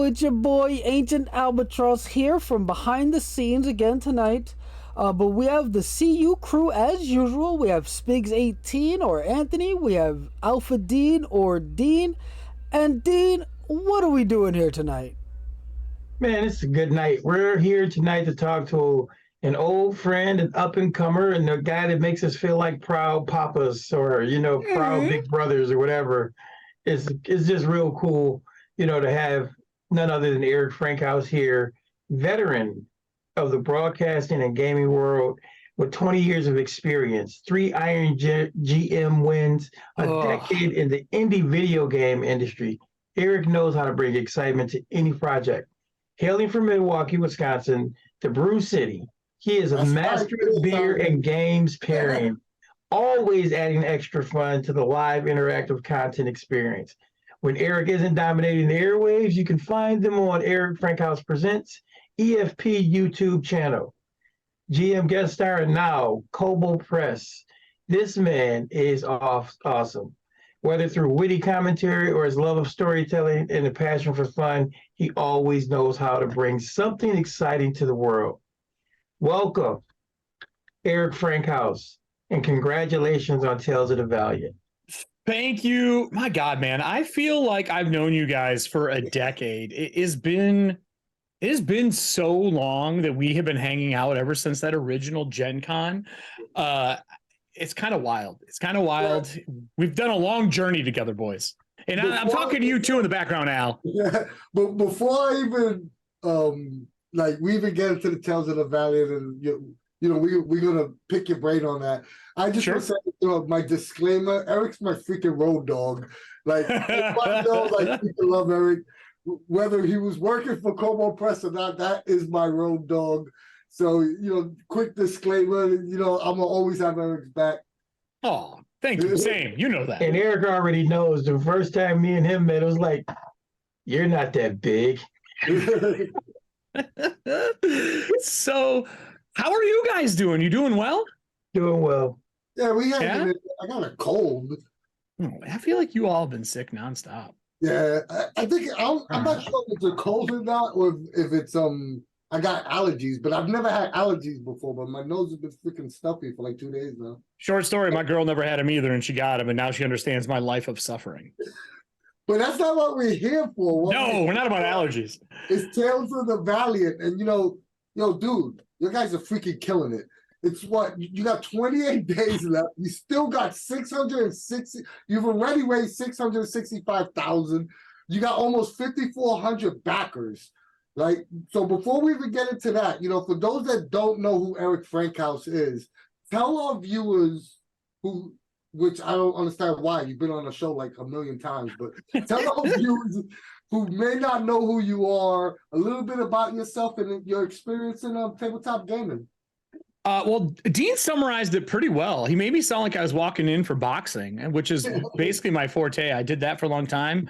it's your boy Ancient Albatross here from behind the scenes again tonight. But we have the CU crew as usual. We have Spiggs 18 or Anthony. We have Alphadean or Dean. And Dean, what are we doing here tonight? Man, it's a good night. We're here tonight to talk to an old friend, an up and comer, and a guy that makes us feel like proud papas or, proud big brothers or whatever. It's just real cool, to have none other than Erik Frankhouse here, veteran of the broadcasting and gaming world with 20 years of experience, three GM wins, a decade in the indie video game industry. Erik knows how to bring excitement to any project. Hailing from Milwaukee, Wisconsin, the Brew City, he is a master of beer and games pairing, always adding extra fun to the live interactive content experience. When Erik isn't dominating the airwaves, you can find them on Erik Frankhouse Presents, EFP YouTube channel. GM guest star now, Kobold Press. This man is awesome. Whether through witty commentary or his love of storytelling and a passion for fun, he always knows how to bring something exciting to the world. Welcome, Erik Frankhouse, and congratulations on Tales of the Valiant. Thank you. My God, man, I feel like I've known you guys for a decade. It has been so long that we have been hanging out ever since that original Gen Con. It's kind of wild. Yeah. We've done a long journey together, boys. And I'm talking to you too in the background, Al. Yeah, but before I even we even get into the Tales of the Valiant, and we're gonna pick your brain on that. I just want to say, my disclaimer: Erik's my freaking road dog. Like, everybody knows I freaking love Erik. Whether he was working for Kobold Press or not, that is my road dog. So, quick disclaimer, I'm going to always have Erik's back. Oh, thank you. Same. You know that. And Erik already knows the first time me and him met, it was like, you're not that big. So, how are you guys doing? You doing well? Doing well. Yeah, I got a cold. I feel like you all have been sick nonstop. Yeah, I think I'm not sure if it's a cold or not, or if it's I got allergies, but I've never had allergies before. But my nose has been freaking stuffy for like 2 days now. Short story: my girl never had them either, and she got them, and now she understands my life of suffering. But that's not what we're here for. We're not about allergies. It's Tales of the Valiant, and dude, you guys are freaking killing it. It's what you got 28 days left. You still got 660. You've already raised 665,000. You got almost 5,400 backers. Right. So before we even get into that, for those that don't know who Erik Frankhouse is, tell our viewers which I don't understand why, you've been on the show like a million times, but tell our viewers who may not know who you are a little bit about yourself and your experience in tabletop gaming. Well, Dean summarized it pretty well. He made me sound like I was walking in for boxing, which is basically my forte. I did that for a long time.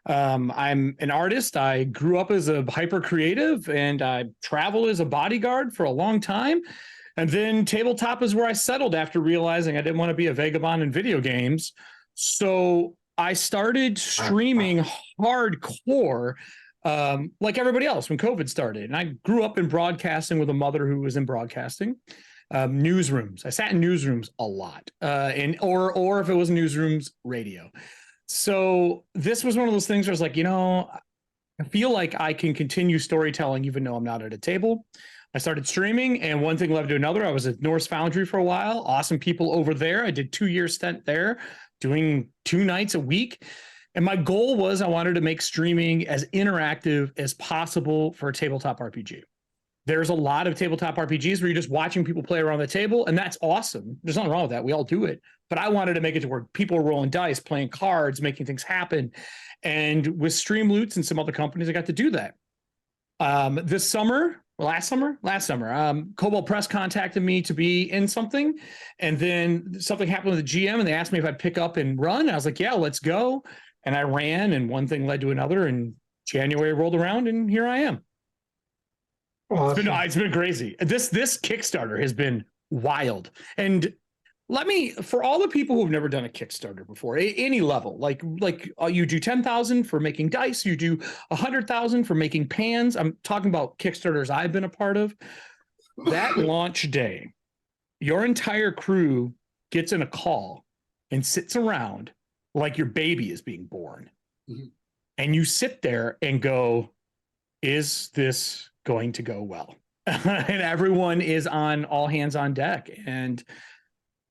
I'm an artist. I grew up as a hyper creative, and I traveled as a bodyguard for a long time. And then tabletop is where I settled after realizing I didn't want to be a vagabond in video games. So I started streaming hardcore, like everybody else when COVID started. And I grew up in broadcasting with a mother who was in broadcasting. Newsrooms. I sat in newsrooms a lot, or if it was newsrooms, radio. So this was one of those things where I was like, I feel like I can continue storytelling even though I'm not at a table. I started streaming, and one thing led to another. I was at Norse Foundry for a while. Awesome people over there. I did 2-year stint there, doing 2 nights a week. And my goal was I wanted to make streaming as interactive as possible for a tabletop RPG. There's a lot of tabletop RPGs where you're just watching people play around the table, and that's awesome. There's nothing wrong with that. We all do it. But I wanted to make it to where people are rolling dice, playing cards, making things happen. And with Streamloots and some other companies, I got to do that. Last summer, Kobold Press contacted me to be in something. And then something happened with the GM, and they asked me if I'd pick up and run. I was like, yeah, let's go. And I ran, and one thing led to another, and January rolled around, and here I am. Awesome. It's been crazy. This Kickstarter has been wild. And let me, for all the people who've never done a Kickstarter before, any level, like you do 10,000 for making dice, you do 100,000 for making pans. I'm talking about Kickstarters I've been a part of. That launch day, your entire crew gets in a call and sits around like your baby is being born. Mm-hmm. And you sit there and go, is this going to go well? And everyone is on all hands on deck. And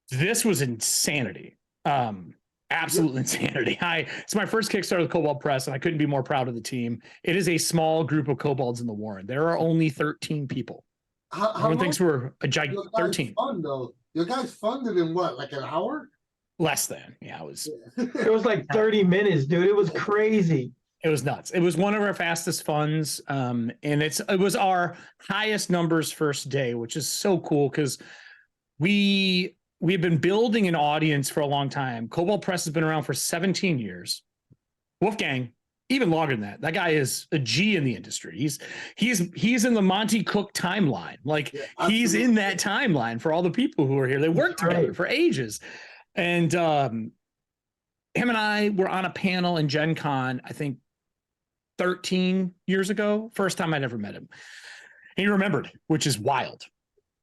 this was insanity. Absolute insanity. It's my first Kickstarter with Kobold Press, and I couldn't be more proud of the team. It is a small group of kobolds in the Warren. There are only 13 people. Everyone thinks we're a giant 13. Fun, though. Your guys funded in what, like an hour? Less than. Yeah, it was like 30 minutes, dude. It was crazy. It was nuts. It was one of our fastest funds. And it was our highest numbers first day, which is so cool because we've been building an audience for a long time. Kobold Press has been around for 17 years. Wolfgang, even longer than that. That guy is a G in the industry. He's in the Monty Cook timeline. Like he's in that timeline for all the people who are here. They worked together for ages. And him and I were on a panel in Gen Con, I think 13 years ago. First time I'd ever met him. And he remembered, which is wild.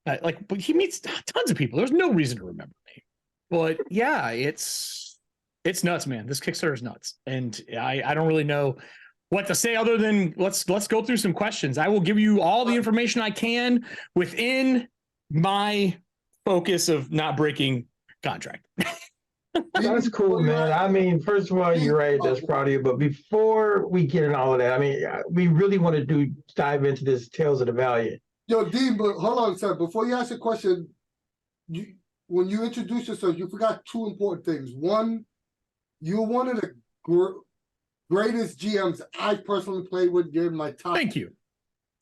But he meets tons of people. There's no reason to remember me. But yeah, it's nuts, man. This Kickstarter is nuts. And I don't really know what to say other than let's go through some questions. I will give you all the information I can within my focus of not breaking contract. That's cool, man. I mean, first of all, you're right. That's proud of you. But before we get in all of that, I mean, we really want to dive into this Tales of the Valiant. Yo, Dean, but hold on a second. Before you ask a question, when you introduce yourself, you forgot two important things. One, you're one of the greatest GMs I personally played with. You're in my top Thank you.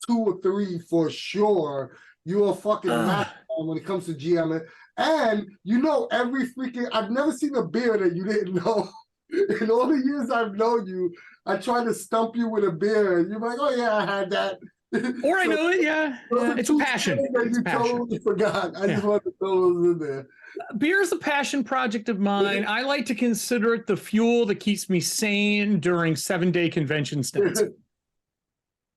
2 or 3 for sure. You're a fucking master when it comes to GMing. And you know every freaking, I've never seen a beer that you didn't know. In all the years I've known you, I tried to stump you with a beer, and you're like, oh yeah, I had that. Or I know it, yeah. It's a passion. You totally forgot. I just wanted to throw those in there. Beer is a passion project of mine. I like to consider it the fuel that keeps me sane during 7-day convention stints. If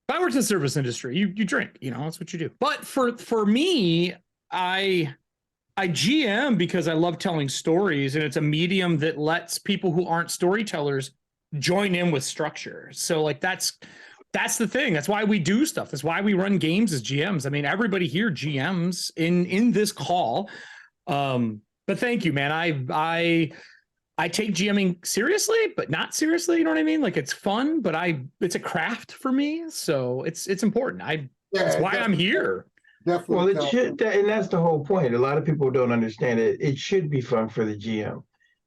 I worked in the service industry, you drink, that's what you do. But for me, I GM because I love telling stories, and it's a medium that lets people who aren't storytellers join in with structure. So like that's the thing. That's why we do stuff. That's why we run games as GMs. I mean, everybody here GMs in this call. But thank you, man. I take GMing seriously, but not seriously. You know what I mean? Like it's fun, but it's a craft for me. So it's important. That's why I'm here. Definitely. Well, it should, and that's the whole point. A lot of people don't understand it. It should be fun for the GM.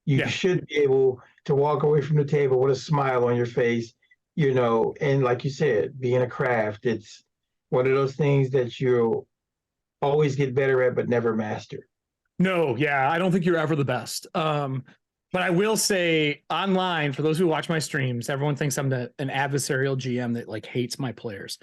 You should be able to walk away from the table with a smile on your face, and like you said, being a craft, it's one of those things that you'll always get better at, but never master. No, yeah, I don't think you're ever the best. But I will say online, for those who watch my streams, everyone thinks I'm an adversarial GM that like hates my players.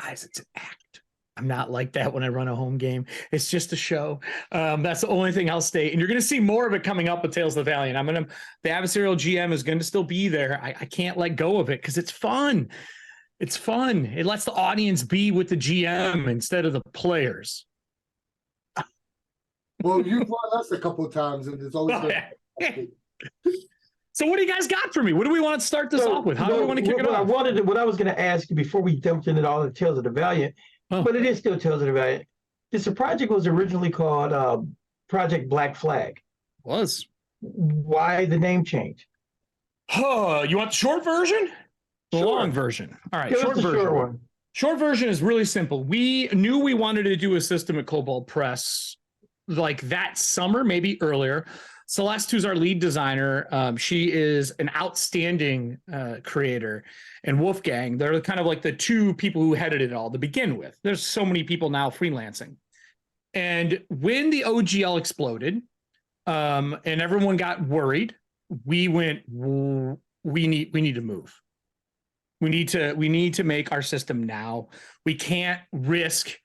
Guys, it's an act. I'm not like that when I run a home game. It's just a show. That's the only thing I'll state. And you're going to see more of it coming up with Tales of the Valiant. The adversarial GM is going to still be there. I can't let go of it because it's fun. It's fun. It lets the audience be with the GM instead of the players. Well, you've run us a couple of times, and it's always been... So what do you guys got for me? What do we want to start this off with? How do we want to kick it off? What I was going to ask you before we jumped into all the Tales of the Valiant, but it is still Tales of the Valiant. This project was originally called Project Black Flag. Was. Why the name change? You want the short version? The long version. All right, short version. Short one. Short version is really simple. We knew we wanted to do a system at Kobold Press like that summer, maybe earlier. Celeste, who's our lead designer, she is an outstanding creator. And Wolfgang, they're kind of like the two people who headed it all to begin with. There's so many people now freelancing. And when the OGL exploded and everyone got worried, we went, we need to move. We need to make our system now. We can't risk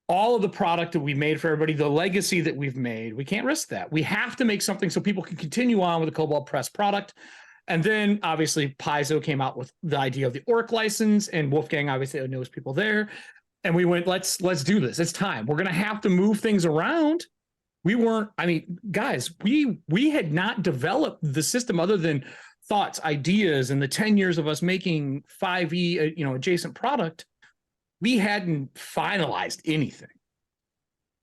all of the product that we made for everybody, the legacy that we've made, we can't risk that. We have to make something so people can continue on with the Kobold Press product. And then obviously Paizo came out with the idea of the Orc license, and Wolfgang obviously knows people there. And we went, let's do this. It's time. We're going to have to move things around. We weren't, I mean, guys, we had not developed the system other than thoughts, ideas, and the 10 years of us making 5e, adjacent product. We hadn't finalized anything.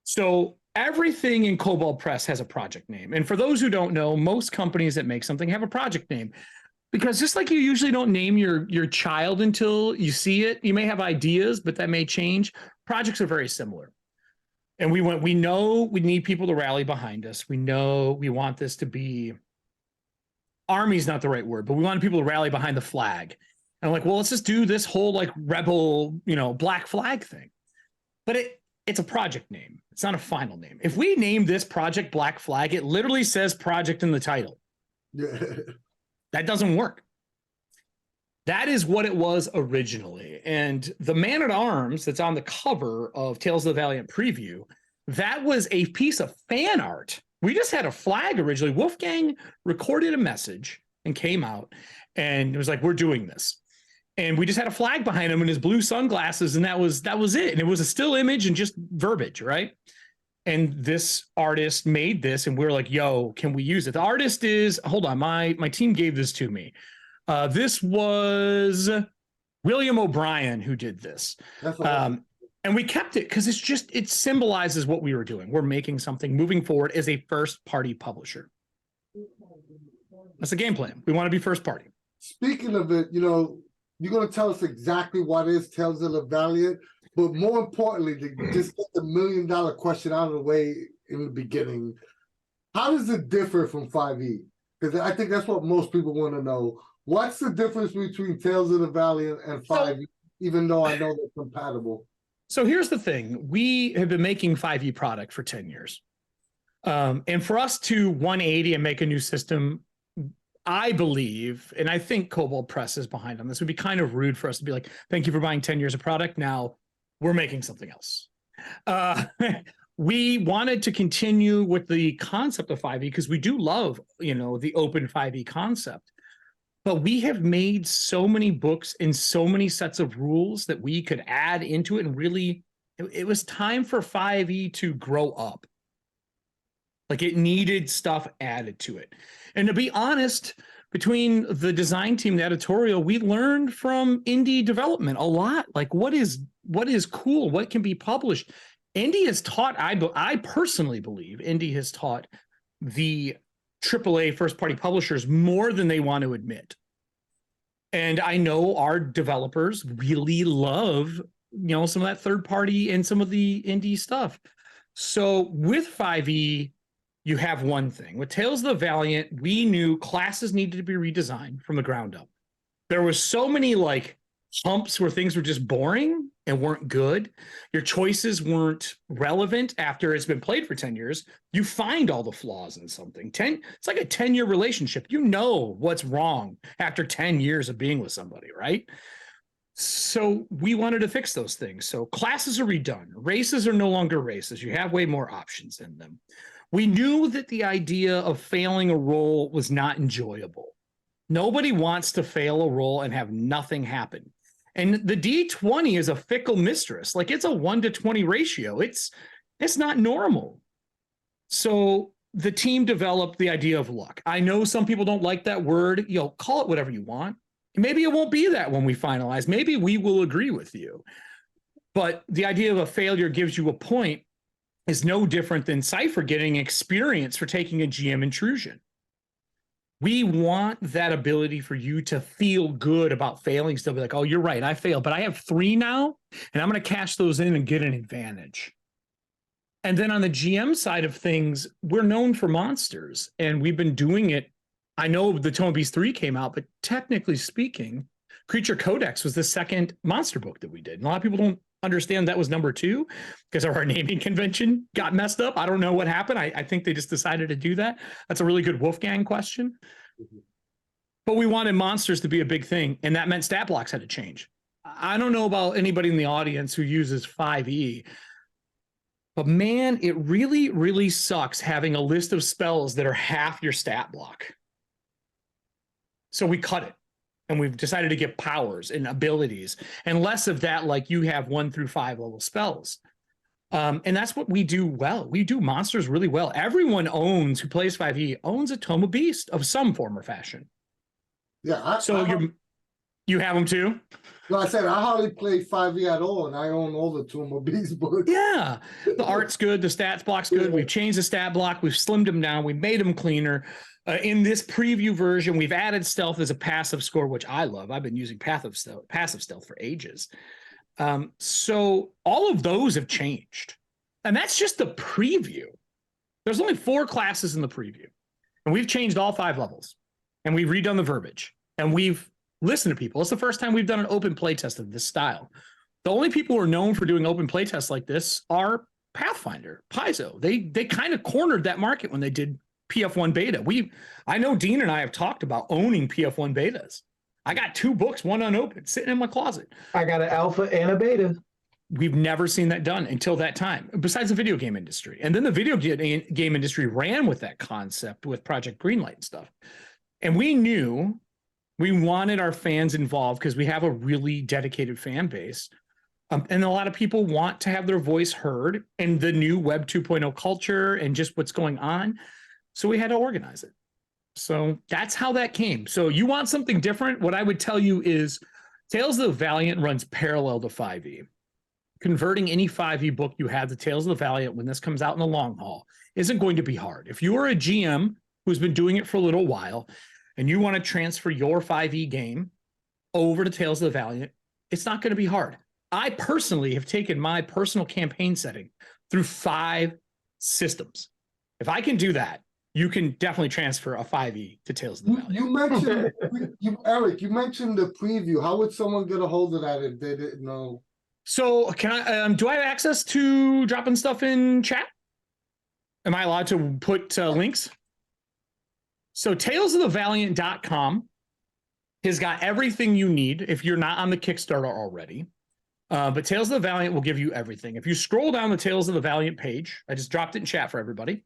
So everything in Kobold Press has a project name. And for those who don't know, most companies that make something have a project name. Because just like you usually don't name your child until you see it, you may have ideas, but that may change. Projects are very similar. And we know we need people to rally behind us. We know we want this to be, army's not the right word, but we want people to rally behind the flag. And I'm like, well, let's just do this whole like rebel, black flag thing. But it's a project name. It's not a final name. If we name this project Black Flag, it literally says project in the title. Yeah. That doesn't work. That is what it was originally. And the man-at-arms that's on the cover of Tales of the Valiant preview, that was a piece of fan art. We just had a flag originally. Wolfgang recorded a message and came out and it was like, we're doing this. And we just had a flag behind him and his blue sunglasses, and that was it. And it was a still image and just verbiage, right? And this artist made this, and we were like, yo, can we use it? The artist is, hold on, my team gave this to me. This was William O'Brien who did this. And we kept it because it symbolizes what we were doing. We're making something moving forward as a first-party publisher. That's the game plan. We want to be first party. Speaking of it, you're going to tell us exactly what is Tales of the Valiant, but more importantly, to just get the $1 million question out of the way in the beginning, how does it differ from 5e? Because I think that's what most people want to know. What's the difference between Tales of the Valiant and 5e, even though I know they're compatible? So here's the thing. We have been making 5e product for 10 years. And for us to 180 and make a new system, I believe, and I think Kobold Press is behind on this, would be kind of rude for us to be like, thank you for buying 10 years of product. Now we're making something else. We wanted to continue with the concept of 5e because we do love, the open 5e concept. But we have made so many books and so many sets of rules that we could add into it. And really, it was time for 5e to grow up. Like it needed stuff added to it. And to be honest, between the design team, the editorial, we learned from indie development a lot. Like what is cool, what can be published. Indie has taught, I personally believe, indie has taught the AAA first-party publishers more than they want to admit. And I know our developers really love, some of that third-party and some of the indie stuff. So with 5e, you have one thing. With Tales of the Valiant, we knew classes needed to be redesigned from the ground up. There was so many humps where things were just boring and weren't good. Your choices weren't relevant after it's been played for 10 years. You find all the flaws in something. It's like a 10-year relationship. You know what's wrong after 10 years of being with somebody, right? So we wanted to fix those things. So classes are redone. Races are no longer races. You have way more options in them. We knew that the idea of failing a roll was not enjoyable. Nobody wants to fail a roll and have nothing happen. And the D20 is a fickle mistress. Like it's a 1 to 20 ratio. It's not normal. So the team developed the idea of luck. I know some people don't like that word. Call it whatever you want. Maybe it won't be that when we finalize. Maybe we will agree with you. But the idea of a failure gives you a point is no different than Cypher getting experience for taking a GM intrusion. We want that ability for you to feel good about failing. Still be like, oh, you're right, I failed, but I have 3 now, and I'm going to cash those in and get an advantage. And then on the GM side of things, we're known for monsters, and we've been doing it. I know the Tome Beast 3 came out, but technically speaking, Creature Codex was the second monster book that we did. And a lot of people don't understand that was number 2 because our naming convention got messed up. I don't know what happened. I think they just decided to do that. That's a really good Wolfgang question. But we wanted monsters to be a big thing, and that meant stat blocks had to change. I don't know about anybody in the audience who uses 5e, But man, it really, really sucks having a list of spells that are half your stat block. So we cut it, and we've decided to give powers and abilities and less of that, like you have 1 through 5 level spells. And that's what we do well. We do monsters really well. Everyone who plays 5e owns a Tome of Beast of some form or fashion. Yeah. You have them too? No, I said I hardly played 5e at all, and I own all the Tomb of Beast books. Yeah. The art's good. The stats block's good. We've changed the stat block. We've slimmed them down. We made them cleaner. In this preview version, we've added stealth as a passive score, which I love. I've been using passive stealth for ages. So all of those have changed. And that's just the preview. There's only 4 classes in the preview. And we've changed all 5 levels. And we've redone the verbiage. And we've listened to people. It's the first time we've done an open playtest of this style. The only people who are known for doing open playtests like this are Pathfinder, Paizo. They kind of cornered that market when they did PF1 beta. I know Dean and I have talked about owning PF1 betas. I got 2 books, one unopened, sitting in my closet. I got an alpha and a beta. We've never seen that done until that time, besides the video game industry. And then the video game industry ran with that concept with Project Greenlight and stuff. And we knew we wanted our fans involved because we have a really dedicated fan base. And a lot of people want to have their voice heard in the new Web 2.0 culture and just what's going on. So we had to organize it. So that's how that came. So you want something different? What I would tell you is Tales of the Valiant runs parallel to 5e. Converting any 5e book you have to Tales of the Valiant when this comes out in the long haul isn't going to be hard. If you are a GM who's been doing it for a little while and you want to transfer your 5e game over to Tales of the Valiant, it's not going to be hard. I personally have taken my personal campaign setting through 5 systems. If I can do that, you can definitely transfer a 5e to Tales of the Valiant. You mentioned, Eric, you mentioned the preview. How would someone get a hold of that if they didn't know? So can I, do I have access to dropping stuff in chat? Am I allowed to put links? So talesofthevaliant.com has got everything you need if you're not on the Kickstarter already. But Tales of the Valiant will give you everything. If you scroll down the Tales of the Valiant page, I just dropped it in chat for everybody.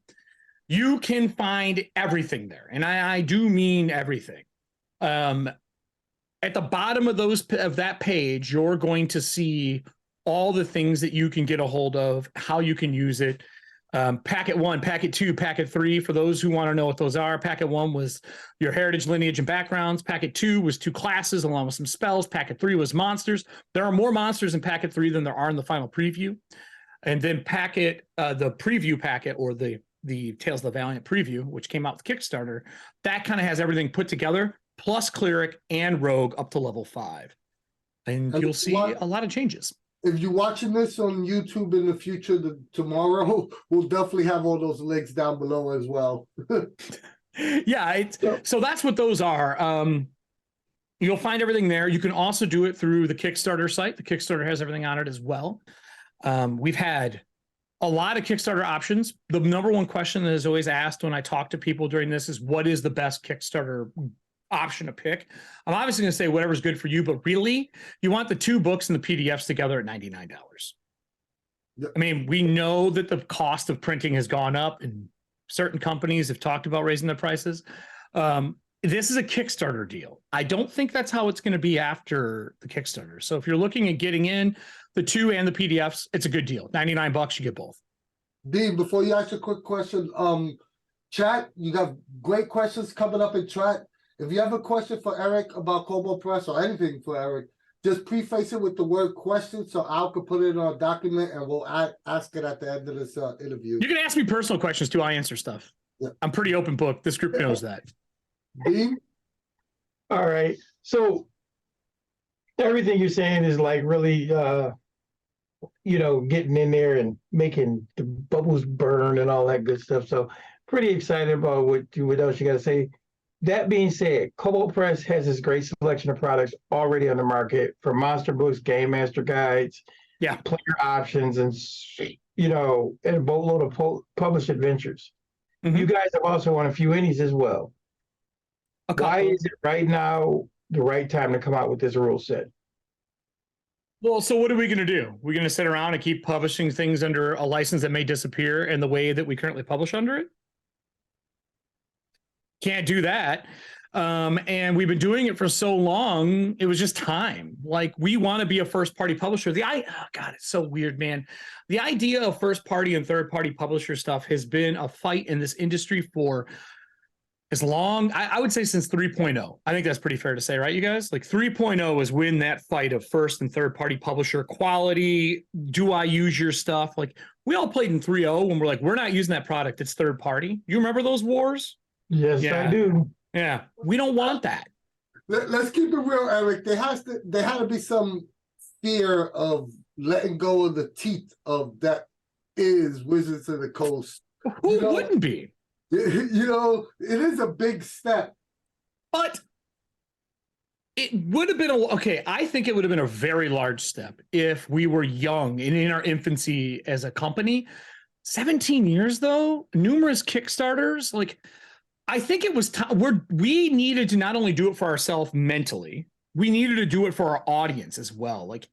You can find everything there. And I do mean everything. At the bottom of that page, you're going to see all the things that you can get a hold of, how you can use it. Packet 1, Packet 2, Packet 3, for those who want to know what those are. Packet 1 was your heritage, lineage, and backgrounds. Packet 2 was 2 classes along with some spells. Packet 3 was monsters. There are more monsters in Packet 3 than there are in the final preview. And then the preview packet, or the Tales of the Valiant preview, which came out with Kickstarter, that kind of has everything put together, plus Cleric and Rogue up to level 5. And you'll see a lot of changes. If you're watching this on YouTube in the future, tomorrow, we'll definitely have all those links down below as well. Yeah, so that's what those are. You'll find everything there. You can also do it through the Kickstarter site. The Kickstarter has everything on it as well. We've had a lot of Kickstarter options. The number one question that is always asked when I talk to people during this is, what is the best Kickstarter option to pick? I'm obviously going to say whatever's good for you, but really, you want the 2 books and the PDFs together at $99. Yep. I mean, we know that the cost of printing has gone up, and certain companies have talked about raising their prices. This is a Kickstarter deal. I don't think that's how it's going to be after the Kickstarter. So if you're looking at getting in the 2 and the PDFs, it's a good deal. $99, you get both. Dean, before you ask a quick question, chat, you got great questions coming up in chat. If you have a question for Erik about Kobold Press or anything for Erik, just preface it with the word question so Al can put it on a document and we'll ask it at the end of this interview. You can ask me personal questions too. I answer stuff. Yeah. I'm pretty open book. This group knows that. Dean? All right. So everything you're saying is like really, getting in there and making the bubbles burn and all that good stuff. So pretty excited about what else you got to say. That being said, Kobold Press has this great selection of products already on the market, from monster books, game master guides, player options, and a boatload of published adventures. Mm-hmm. You guys have also won a few indies as well. Why is it right now the right time to come out with this rule set? Well, so what are we going to do? We're going to sit around and keep publishing things under a license that may disappear in the way that we currently publish under it? Can't do that. And we've been doing it for so long, it was just time. Like, we want to be a first party publisher. Oh God, it's so weird, man. The idea of first party and third party publisher stuff has been a fight in this industry for as long, I would say, since 3.0. I think that's pretty fair to say, right, you guys? Like 3.0 is when that fight of first and third party publisher quality. Do I use your stuff? Like, we all played in 3.0 when we're like, we're not using that product. It's third party. You remember those wars? Yes, Yeah. I do. Yeah, we don't want that. Let's keep it real, Eric. There had to be some fear of letting go of the teeth of that is Wizards of the Coast. Who wouldn't be? You know, it is a big step. But it would have been I think it would have been a very large step if we were young and in our infancy as a company. 17 years though, numerous Kickstarters, like, I think it was time. We needed to not only do it for ourselves mentally, we needed to do it for our audience as well. Like,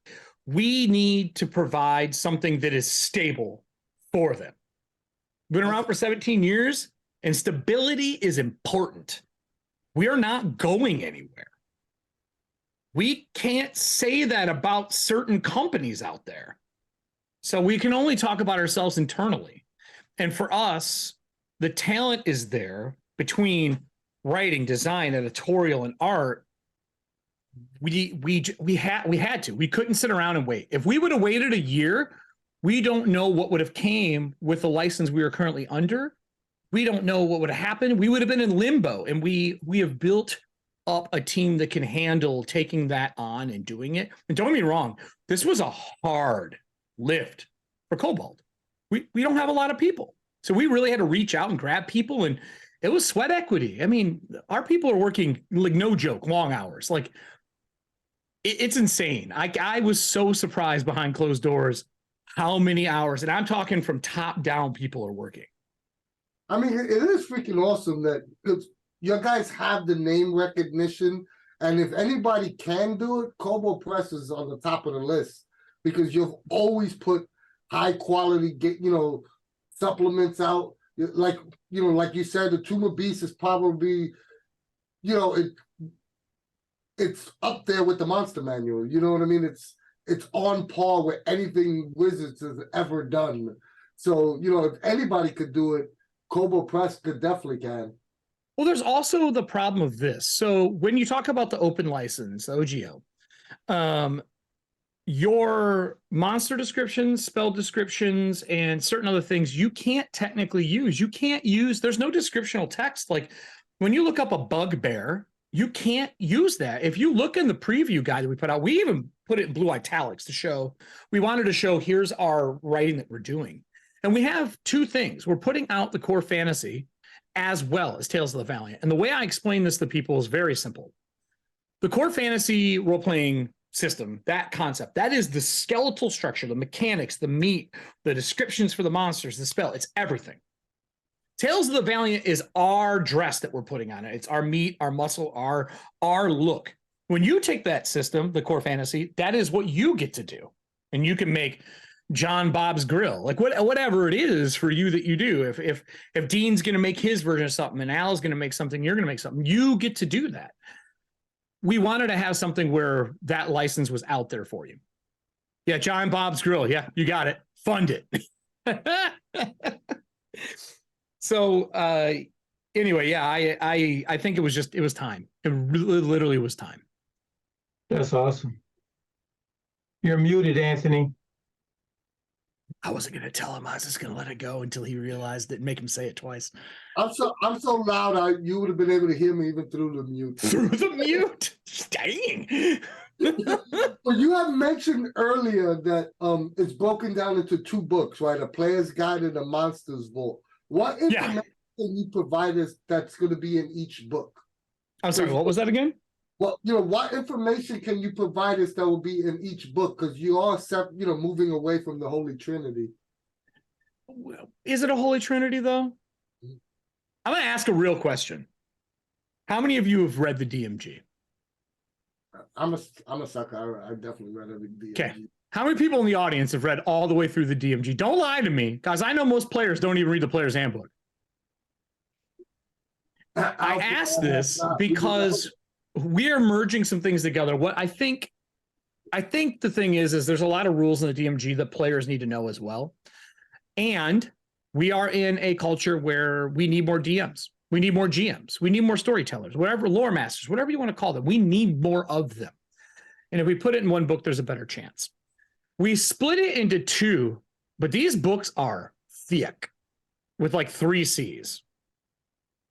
we need to provide something that is stable for them. Been around for 17 years, and stability is important. We are not going anywhere. We can't say that about certain companies out there. So we can only talk about ourselves internally. And for us, the talent is there between writing, design, editorial, and art. We had to. We couldn't sit around and wait. If we would have waited a year, we don't know what would have came with the license we are currently under. We don't know what would have happened. We would have been in limbo, and we have built up a team that can handle taking that on and doing it. And don't get me wrong, this was a hard lift for Kobold. We don't have a lot of people. So we really had to reach out and grab people, and it was sweat equity. I mean, our people are working, like, no joke, long hours. Like, it's insane. I was so surprised behind closed doors how many hours, and I'm talking from top down, people are working. I mean, it is freaking awesome that your guys have the name recognition, and if anybody can do it, Kobold Press is on the top of the list because you've always put high quality, supplements out. Like you said, the Tomb of Beasts is probably, it's up there with the Monster Manual. You know what I mean? It's on par with anything Wizards has ever done. So, if anybody could do it, Kobold Press definitely can. Well, there's also the problem of this. So when you talk about the open license, OGO, your monster descriptions, spell descriptions, and certain other things you can't technically use. You can't use, there's no descriptional text. Like, when you look up a bugbear, you can't use that. If you look in the preview guide that we put out, we even put it in blue italics to show, we wanted to show here's our writing that we're doing. And we have two things. We're putting out the core fantasy as well as Tales of the Valiant. And the way I explain this to people is very simple. The core fantasy role-playing system, that concept, that is the skeletal structure, the mechanics, the meat, the descriptions for the monsters, the spell, it's everything. Tales of the Valiant is our dress that we're putting on it. It's our meat, our muscle, our look. When you take that system, the core fantasy, that is what you get to do. And you can make John Bob's Grill, like whatever it is for you that you do. If Dean's going to make his version of something and Al's going to make something, you're going to make something, you get to do that. We wanted to have something where that license was out there for you. Yeah, John Bob's Grill. Yeah, you got it. Fund it. So anyway, yeah, I think it was time. It literally was time. That's awesome. You're muted, Anthony. I wasn't going to tell him. I was just going to let it go until he realized it and make him say it twice. I'm so loud, you would have been able to hear me even through the mute. Through the mute? Dang. Well, you have mentioned earlier that it's broken down into two books, right? A Player's Guide and a Monster's Vault. What information can you provide us that's going to be in each book? I'm sorry, what was that again? Well, what information can you provide us that will be in each book? Because you are, moving away from the Holy Trinity. Is it a Holy Trinity, though? I'm going to ask a real question. How many of you have read the DMG? I'm a sucker. I definitely read every DMG. Okay. How many people in the audience have read all the way through the DMG? Don't lie to me, guys. I know most players don't even read the player's handbook. I asked this because we are merging some things together. What I think the thing is there's a lot of rules in the DMG that players need to know as well. And we are in a culture where we need more DMs. We need more GMs. We need more storytellers, whatever, lore masters, whatever you want to call them. We need more of them. And if we put it in one book, there's a better chance. We split it into two, but these books are thick with like 3 C's.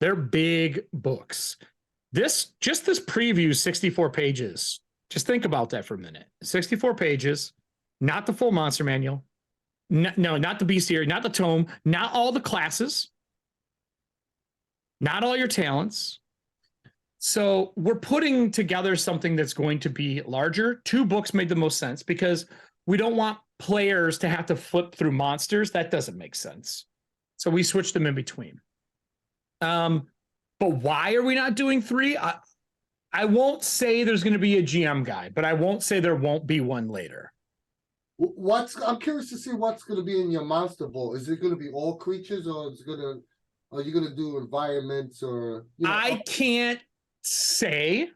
They're big books. This preview is 64 pages. Just think about that for a minute. 64 pages, not the full monster manual. No, not the bestiary, not the tome, not all the classes, not all your talents. So we're putting together something that's going to be larger. 2 books made the most sense because we don't want players to have to flip through monsters. That doesn't make sense. So we switched them in between. But why are we not doing 3? I won't say there's going to be a GM guide, but I won't say there won't be one later. I'm curious to see what's going to be in your monster bowl. Is it going to be all creatures, or are you going to do environments, or? I can't say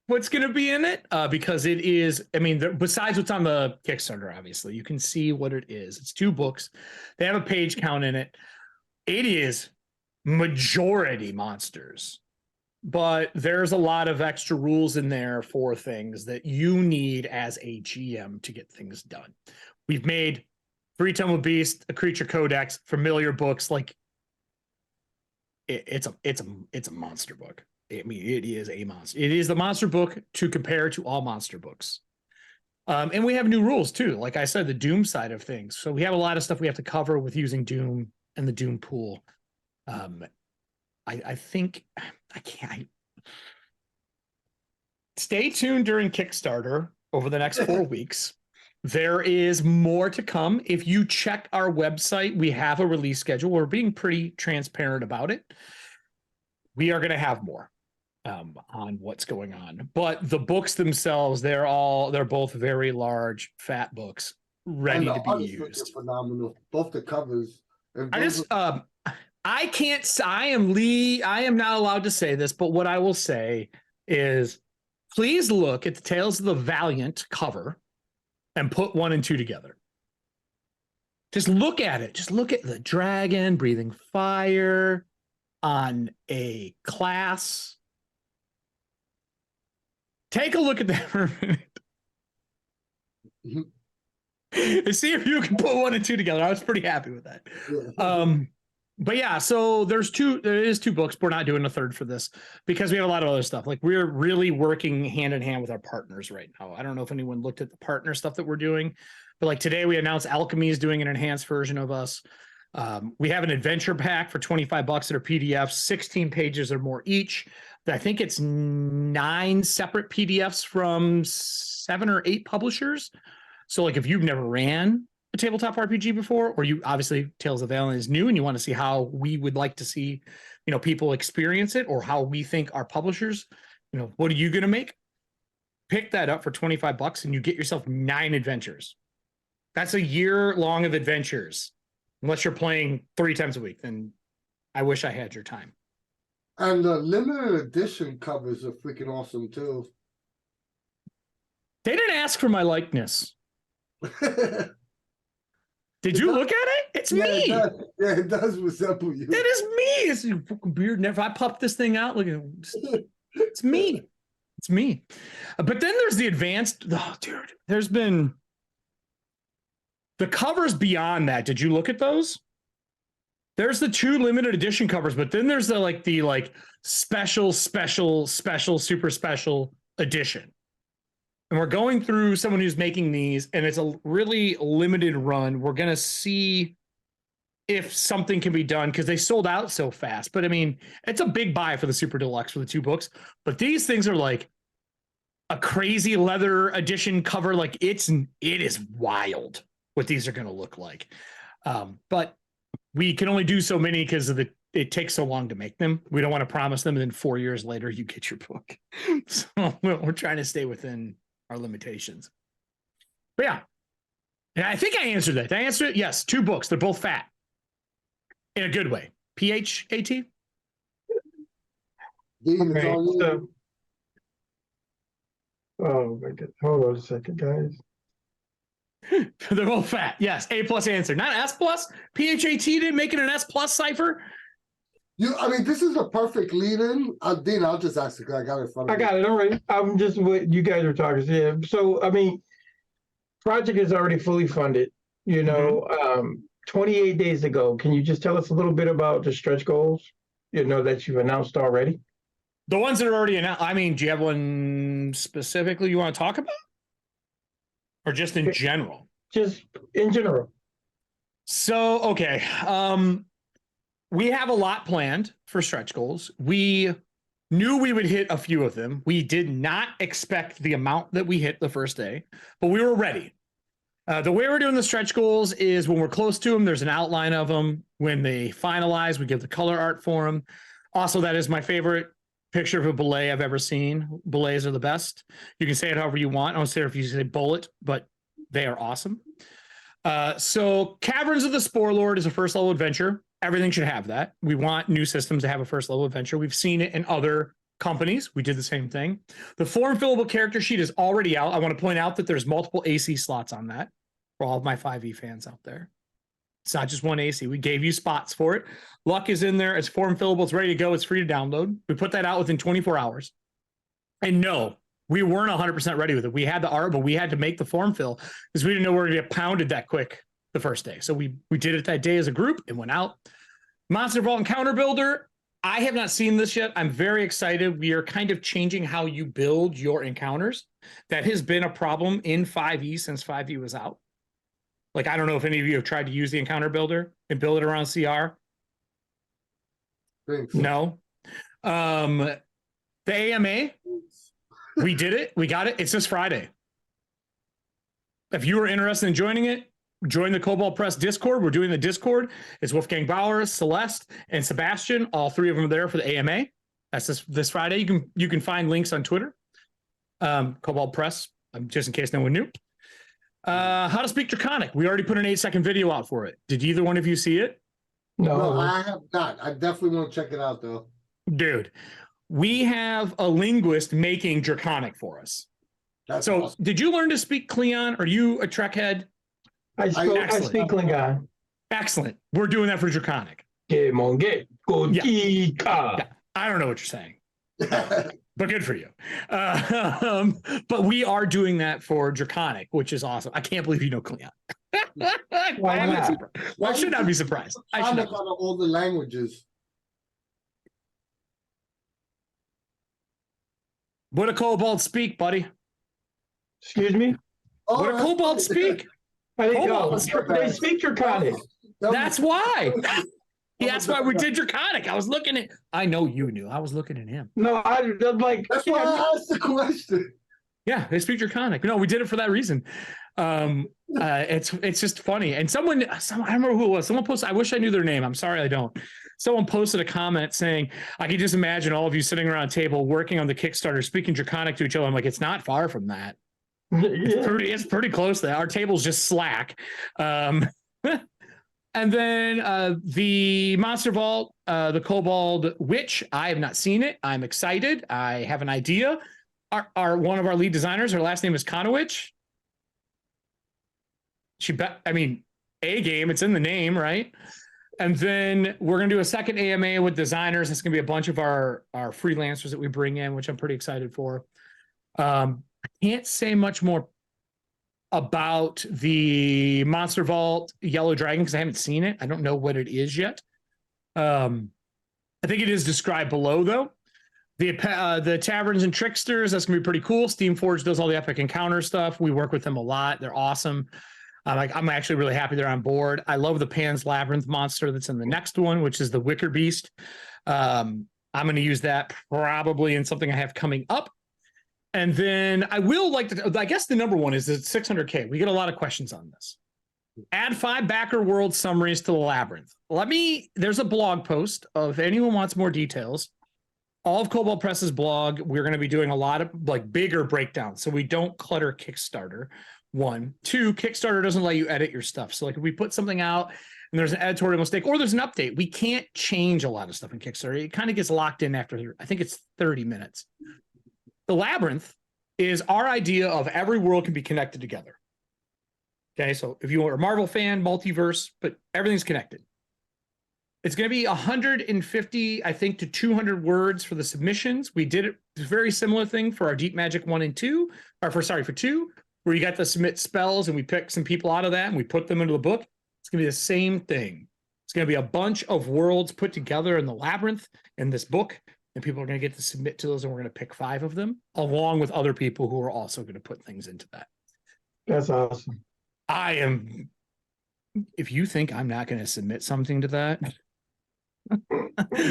what's going to be in it because it is. I mean, besides what's on the Kickstarter, obviously, you can see what it is. It's 2 books. They have a page count in it. It is majority monsters, but there's a lot of extra rules in there for things that you need as a GM to get things done. We've made 3 Tome of Beast, a creature codex, familiar books. Like it's a monster book. I mean, it is a monster. It is the monster book to compare to all monster books. And we have new rules too. Like I said, the Doom side of things. So we have a lot of stuff we have to cover with using Doom and the Doom pool. I think I can't. Stay tuned during Kickstarter over the next 4 weeks. There is more to come. If you check our website, we have a release schedule. We're being pretty transparent about it. We are going to have more on what's going on. But the books themselves, they're both very large, fat books ready to be used. Phenomenal. Both the covers. I am not allowed to say this, but what I will say is please look at the Tales of the Valiant cover and put 1 and 2 together. Just look at it. Just look at the dragon breathing fire on a class. Take a look at that for a minute. And see if you can put 1 and 2 together. I was pretty happy with that. Yeah. But yeah, so there is 2 books. We're not doing a third for this because we have a lot of other stuff. Like we're really working hand in hand with our partners right now. I don't know if anyone looked at the partner stuff that we're doing, but like today we announced Alchemy is doing an enhanced version of us. We have an adventure pack for $25 that are PDFs, 16 pages or more each. I think it's 9 separate PDFs from 7 or 8 publishers. So like if you've never ran a tabletop RPG before, or you obviously Tales of Valiant is new and you want to see how we would like to see, people experience it, or how we think our publishers, what are you going to make? Pick that up for $25 and you get yourself 9 adventures. That's a year long of adventures, unless you're playing 3 times a week. Then I wish I had your time. And the limited edition covers are freaking awesome too. They didn't ask for my likeness. Did you look at it? It's me. It does resemble you. It is me. It's your fucking beard. Never. I popped this thing out. Look at it. It's me. It's me. But then there's the advanced. Oh, dude. There's been the covers beyond that. Did you look at those? There's the 2 limited edition covers, but then there's the special, super special edition. And we're going through someone who's making these, and it's a really limited run. We're going to see if something can be done because they sold out so fast. But I mean, it's a big buy for the Super Deluxe for the 2 books. But these things are like a crazy leather edition cover. Like it is wild what these are going to look like. But we can only do so many because of the it takes so long to make them. We don't want to promise them, and then 4 years later you get your book. So we're trying to stay within our limitations. But yeah, and I think I answered that. Did I answer it? Yes, 2 books. They're both fat in a good way. PHAT. Okay, so, oh my god, hold on a second, guys. They're both fat. Yes, A+ answer, not S+. PHAT didn't make it an S+ cipher. I mean, this is a perfect lead-in. Dean, I'll just ask you. I got it in front of I got it. All right. I'm just what you guys are talking. Yeah. So, I mean, project is already fully funded. 28 days ago. Can you just tell us a little bit about the stretch goals? That you've announced already. The ones that are already announced. I mean, do you have one specifically you want to talk about, or just in general? Just in general. So, okay. We have a lot planned for stretch goals. We knew we would hit a few of them. We did not expect the amount that we hit the first day, but we were ready. The way we're doing the stretch goals is when we're close to them, there's an outline of them. When they finalize, we give the color art for them. Also, that is my favorite picture of a belay I've ever seen. Belays are the best. You can say it however you want. I don't say if you say bullet, but they are awesome. So Caverns of the Spore Lord is a first level adventure. Everything should have that. We want new systems to have a first level adventure. We've seen it in other companies. We did the same thing. The form fillable character sheet is already out. I want to point out that there's multiple AC slots on that for all of my 5e fans out there. It's not just one AC. We gave you spots for it. Luck is in there. It's form fillable. It's ready to go. It's free to download. We put that out within 24 hours. And no, we weren't 100% ready with it. We had the art, but we had to make the form fill because we didn't know we were going to get pounded that quick the first day. So we did it that day as a group and went out. Monster Vault Encounter Builder. I have not seen this yet. I'm very excited. We are kind of changing how you build your encounters. That has been a problem in 5e since 5e was out. Like, I don't know if any of you have tried to use the encounter builder and build it around CR. Thanks. No. The AMA, we did it. We got it. It's this Friday. If you are interested in joining it, join the Kobold Press Discord. We're doing the Discord. It's Wolfgang Bauer, Celeste, and Sebastian. All 3 of them are there for the AMA. That's this Friday. You can find links on Twitter. Kobold Press, just in case no one knew. How to Speak Draconic. We already put an 8-second video out for it. Did either one of you see it? No, I have not. I definitely want to check it out, though. Dude, we have a linguist making Draconic for us. That's so awesome. Did you learn to speak Cleon? Are you a Trek head? I speak Klingon. Excellent. We're doing that for Draconic. Yeah. I don't know what you're saying, but good for you. But we are doing that for Draconic, which is awesome. I can't believe you know Cleon. Why not? I should not be surprised. I should not. Out of all the languages. What a kobold speak, buddy. Excuse me? What a kobold speak. I think they speak Draconic. That's why. That's why we did Draconic. I was looking at. I know you knew. I was looking at him. No, I'm like. That's why I asked the question. Yeah, they speak Draconic. No, we did it for that reason. It's just funny. And someone, I don't remember who it was. Someone posted. I wish I knew their name. I'm sorry, I don't. Someone posted a comment saying, "I can just imagine all of you sitting around a table working on the Kickstarter, speaking Draconic to each other." I'm like, it's not far from that. It's pretty close there. Our table's just Slack. And then the Monster Vault, the Kobold Witch. I have not seen it. I'm excited. I have an idea. Our one of our lead designers, her last name is Konowich. A game, it's in the name, right? And then we're going to do a second AMA with designers. It's going to be a bunch of our freelancers that we bring in, which I'm pretty excited for. I can't say much more about the Monster Vault Yellow Dragon because I haven't seen it. I don't know what it is yet. I think it is described below, though. The Taverns and Tricksters, that's going to be pretty cool. Steamforge does all the epic encounter stuff. We work with them a lot. They're awesome. I'm actually really happy they're on board. I love the Pan's Labyrinth monster that's in the next one, which is the Wicker Beast. I'm going to use that probably in something I have coming up. And then I will like to, I guess the number one is the 600K. We get a lot of questions on this. Add 5 backer world summaries to the Labyrinth. There's a blog post if anyone wants more details. All of Kobold Press's blog, we're going to be doing a lot of like bigger breakdowns, so we don't clutter Kickstarter. 1, 2, Kickstarter doesn't let you edit your stuff. So like if we put something out and there's an editorial mistake or there's an update, we can't change a lot of stuff in Kickstarter. It kind of gets locked in after, I think it's 30 minutes. The Labyrinth is our idea of every world can be connected together. Okay, so if you are a Marvel fan, multiverse, but everything's connected. It's going to be 150, I think, to 200 words for the submissions. We did a very similar thing for our Deep Magic 1 and 2, for 2, where you got to submit spells and we picked some people out of that and we put them into the book. It's going to be the same thing. It's going to be a bunch of worlds put together in the Labyrinth in this book, and people are going to get to submit to those, and we're going to pick 5 of them, along with other people who are also going to put things into that. That's awesome. If you think I'm not going to submit something to that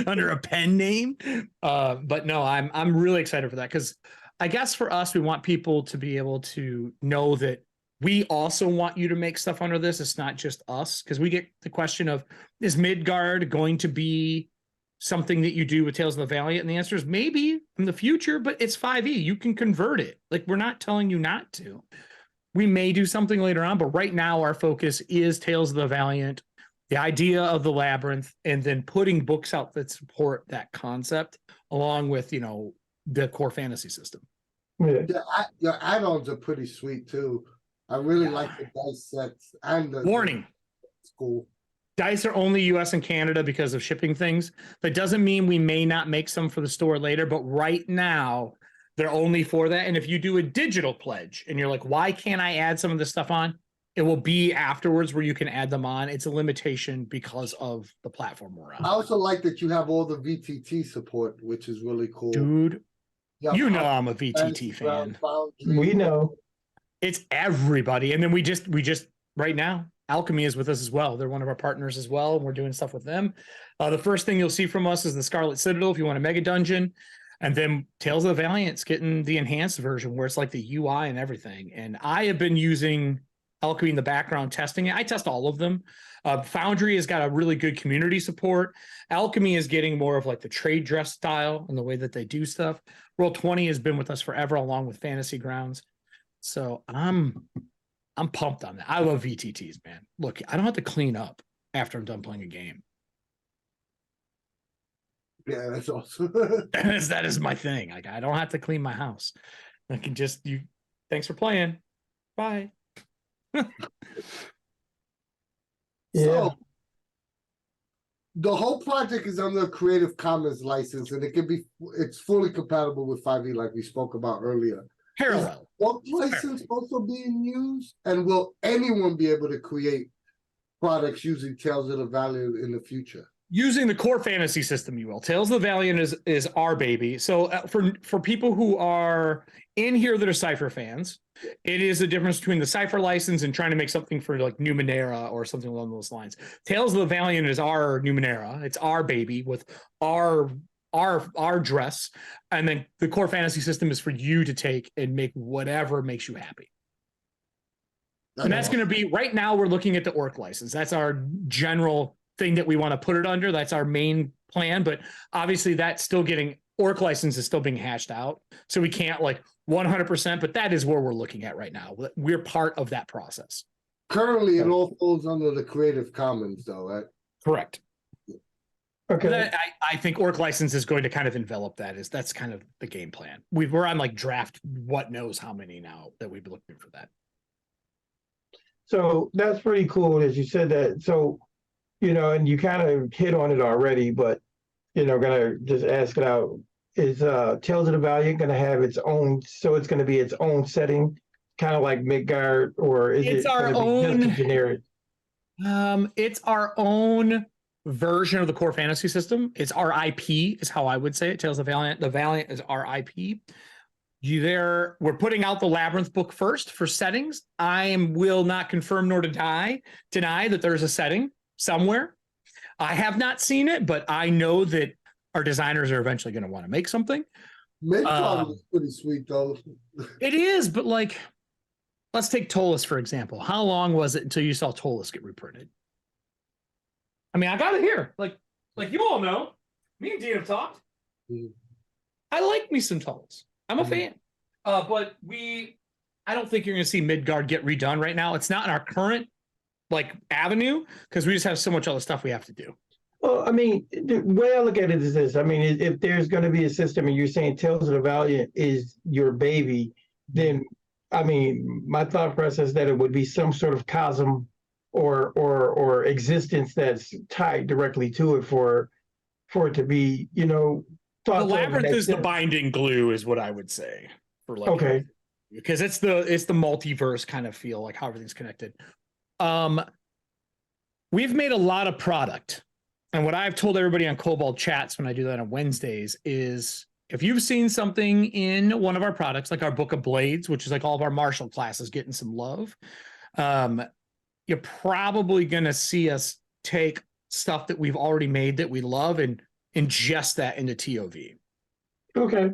under a pen name, but no, I'm really excited for that, because I guess for us, we want people to be able to know that we also want you to make stuff under this. It's not just us, because we get the question of, is Midgard going to be something that you do with Tales of the Valiant? And the answer is maybe in the future, but it's 5e. You can convert it. Like, we're not telling you not to. We may do something later on, but right now our focus is Tales of the Valiant, the idea of the Labyrinth, and then putting books out that support that concept, along with, the core fantasy system. Yeah. Your add-ons are pretty sweet too. I really like the dice sets and the warning. It's cool. Dice are only US and Canada because of shipping things. That doesn't mean we may not make some for the store later, but right now they're only for that. And if you do a digital pledge and you're like, why can't I add some of this stuff on? It will be afterwards where you can add them on. It's a limitation because of the platform we're on. I also like that you have all the VTT support, which is really cool. Dude, Yeah, you know I'm a VTT fan. We know. It's everybody. And then we just right now, Alchemy is with us as well. They're one of our partners as well, and we're doing stuff with them. The first thing you'll see from us is the Scarlet Citadel if you want a mega dungeon. And then Tales of the Valiant's getting the enhanced version where it's like the UI and everything. And I have been using Alchemy in the background testing it. I test all of them. Foundry has got a really good community support. Alchemy is getting more of like the trade dress style and the way that they do stuff. Roll20 has been with us forever, along with Fantasy Grounds. So I'm pumped on that. I love VTTs, man. Look, I don't have to clean up after I'm done playing a game. Yeah, that's awesome. That is my thing. Like, I don't have to clean my house. I can just thanks for playing. Bye. So, the whole project is under a Creative Commons license, and it's fully compatible with 5e, like we spoke about earlier. Parallel. Is what license also being used, and will anyone be able to create products using Tales of the Valiant in the future? Using the core fantasy system, you will. Tales of the Valiant is our baby. So for people who are in here that are Cypher fans, it is the difference between the Cypher license and trying to make something for like Numenera or something along those lines. Tales of the Valiant is our Numenera. It's our baby with our dress. And then the core fantasy system is for you to take and make whatever makes you happy. And that's going to be, right now we're looking at the Orc license. That's our general thing that we want to put it under. That's our main plan, but obviously that's still Orc license is still being hashed out. So we can't like 100%, but that is where we're looking at right now. We're part of that process. Currently, it all falls under the Creative Commons though, right? Correct. Okay. I think Orc license is going to kind of envelop that. That's kind of the game plan. We're on like draft, what knows how many now that we've been looking for that. So that's pretty cool that you said that. So, and you kind of hit on it already, but, gonna just ask it out. Is Tales of the Valiant gonna have its own, so it's gonna be its own setting, kind of like Midgard, or is it's it our own just generic? It's our own version of the core fantasy system. It's our IP, is how I would say it. Tales of the Valiant. The Valiant is our IP. We're putting out the Labyrinth book first for settings. Will not confirm nor deny that there's a setting somewhere. I have not seen it, but I know that our designers are eventually going to want to make something. Midgard is pretty sweet though. It is, but like, let's take Tolus, for example. How long was it until you saw Tolus get reprinted? I mean, I got it here. Like you all know, me and Dean have talked. I like me some Tolus. I'm a fan. But I don't think you're going to see Midgard get redone right now. It's not in our current avenue because we just have so much other stuff we have to do. Well, I mean, the way I look at it is this. I mean, if there's going to be a system and you're saying Tales of the Valiant is your baby, then, I mean, my thought process that it would be some sort of cosm or existence that's tied directly to it for it to be, thought the labyrinth is the binding glue is what I would say for okay. Because it's the multiverse kind of feel, like how everything's connected. We've made a lot of product. And what I've told everybody on Kobold chats when I do that on Wednesdays is if you've seen something in one of our products, like our Book of Blades, which is like all of our martial classes getting some love, you're probably going to see us take stuff that we've already made that we love and ingest that into TOV. Okay.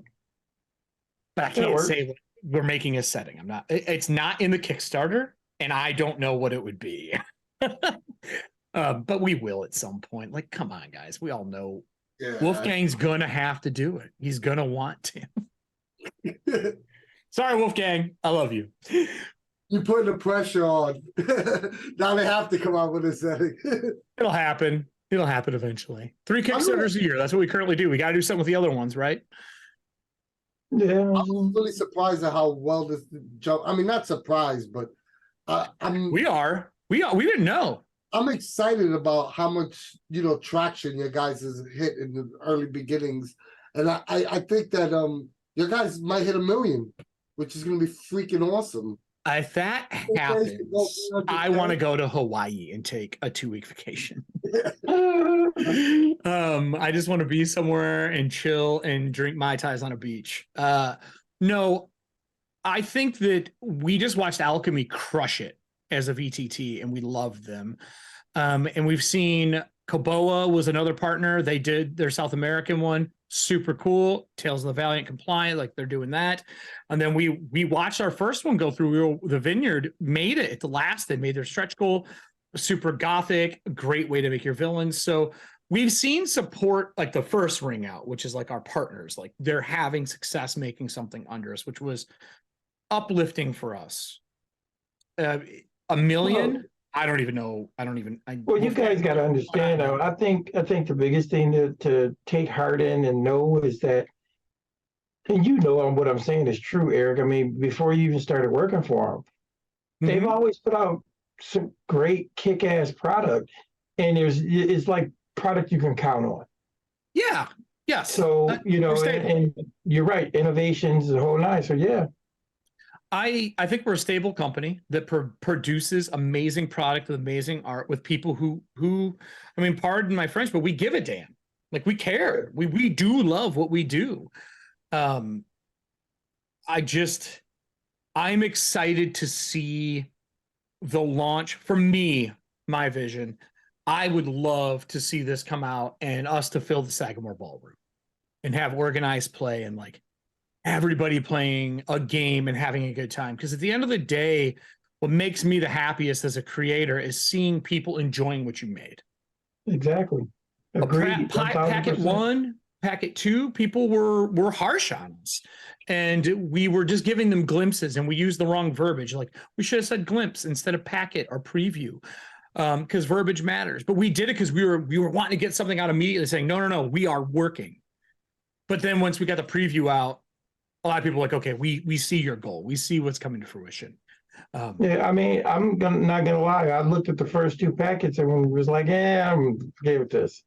But I can't say we're making a setting. It's not in the Kickstarter, and I don't know what it would be. But we will at some point. Like, come on, guys. We all know Wolfgang's going to have to do it. He's going to want to. Sorry, Wolfgang. I love you. You're putting the pressure on. Now they have to come out with a setting. It'll happen. It'll happen eventually. 3 Kickstarters a year. That's what we currently do. We got to do something with the other ones, right? Yeah. I was really surprised at how well this jump. I mean, not surprised, but we didn't know. I'm excited about how much traction your guys has hit in the early beginnings, and I think that your guys might hit 1 million, which is going to be freaking awesome. If that happens, I want to go to Hawaii and take a 2-week vacation. I just want to be somewhere and chill and drink Mai Tais on a beach. No, I think that we just watched Alchemy crush it as a VTT, and we loved them. And we've seen Koboa was another partner. They did their South American one. Super cool. Tales of the Valiant compliant, like they're doing that. And then we watched our first one go through. The Vineyard made it at the last. They made their stretch goal. Super gothic, great way to make your villains. So we've seen Support, like the first ring out, which is like our partners, like they're having success making something under us, which was uplifting for us. 1 million. I don't even know. Well, you guys got to understand, though. I think the biggest thing to take heart in and know is that, and what I'm saying is true, Eric. I mean, before you even started working for them, they've always put out some great kick-ass product, and it's like product you can count on. Yeah. Yes. So and you're right. Innovations, the whole nine. So yeah. I think we're a stable company that produces amazing product with amazing art with people who I mean, pardon my French, but we give a damn. Like we care. We do love what we do. I'm excited to see the launch. For me, my vision, I would love to see this come out and us to fill the Sagamore Ballroom and have organized play and like everybody playing a game and having a good time. Because at the end of the day, what makes me the happiest as a creator is seeing people enjoying what you made. Exactly. Agreed. Packet 1, Packet 2, people were harsh on us. And we were just giving them glimpses, and we used the wrong verbiage. Like we should have said glimpse instead of packet or preview. Because verbiage matters. But we did it because we were wanting to get something out immediately, saying, no, we are working. But then once we got the preview out, a lot of people were like, okay, we see your goal. We see what's coming to fruition. Yeah, I mean, not gonna lie. I looked at the first 2 packets and was like, yeah, I'm okay with this.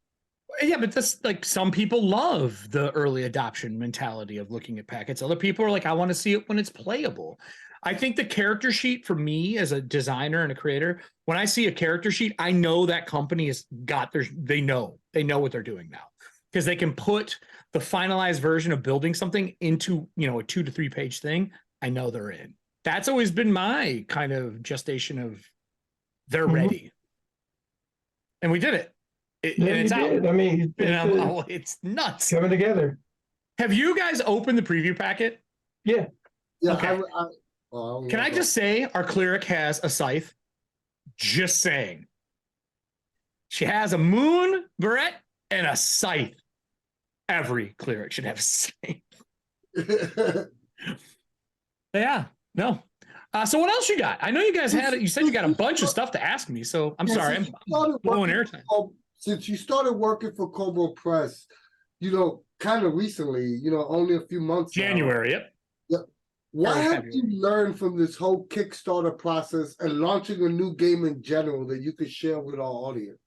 Yeah, but that's like some people love the early adoption mentality of looking at packets. Other people are like, I want to see it when it's playable. I think the character sheet for me as a designer and a creator, when I see a character sheet, I know that company has got they know what they're doing now. Because they can put the finalized version of building something into, a 2 to 3 page thing. I know they're in. That's always been my kind of gestation of they're ready. And we did it. And it's out. I mean, it's nuts. Coming together. Have you guys opened the preview packet? Yeah. Yeah. Okay. Can I just say our cleric has a scythe? Just saying. She has a moon barrette and a scythe. Every cleric should have a scythe. Yeah, no. So what else you got? I know you guys had it. You said you got a bunch of stuff to ask me, so I'm sorry. I'm blowing airtime. Since you started working for Kobold Press, kind of recently, only a few months January, now. Yep. What have you learned from this whole Kickstarter process and launching a new game in general that you could share with our audience?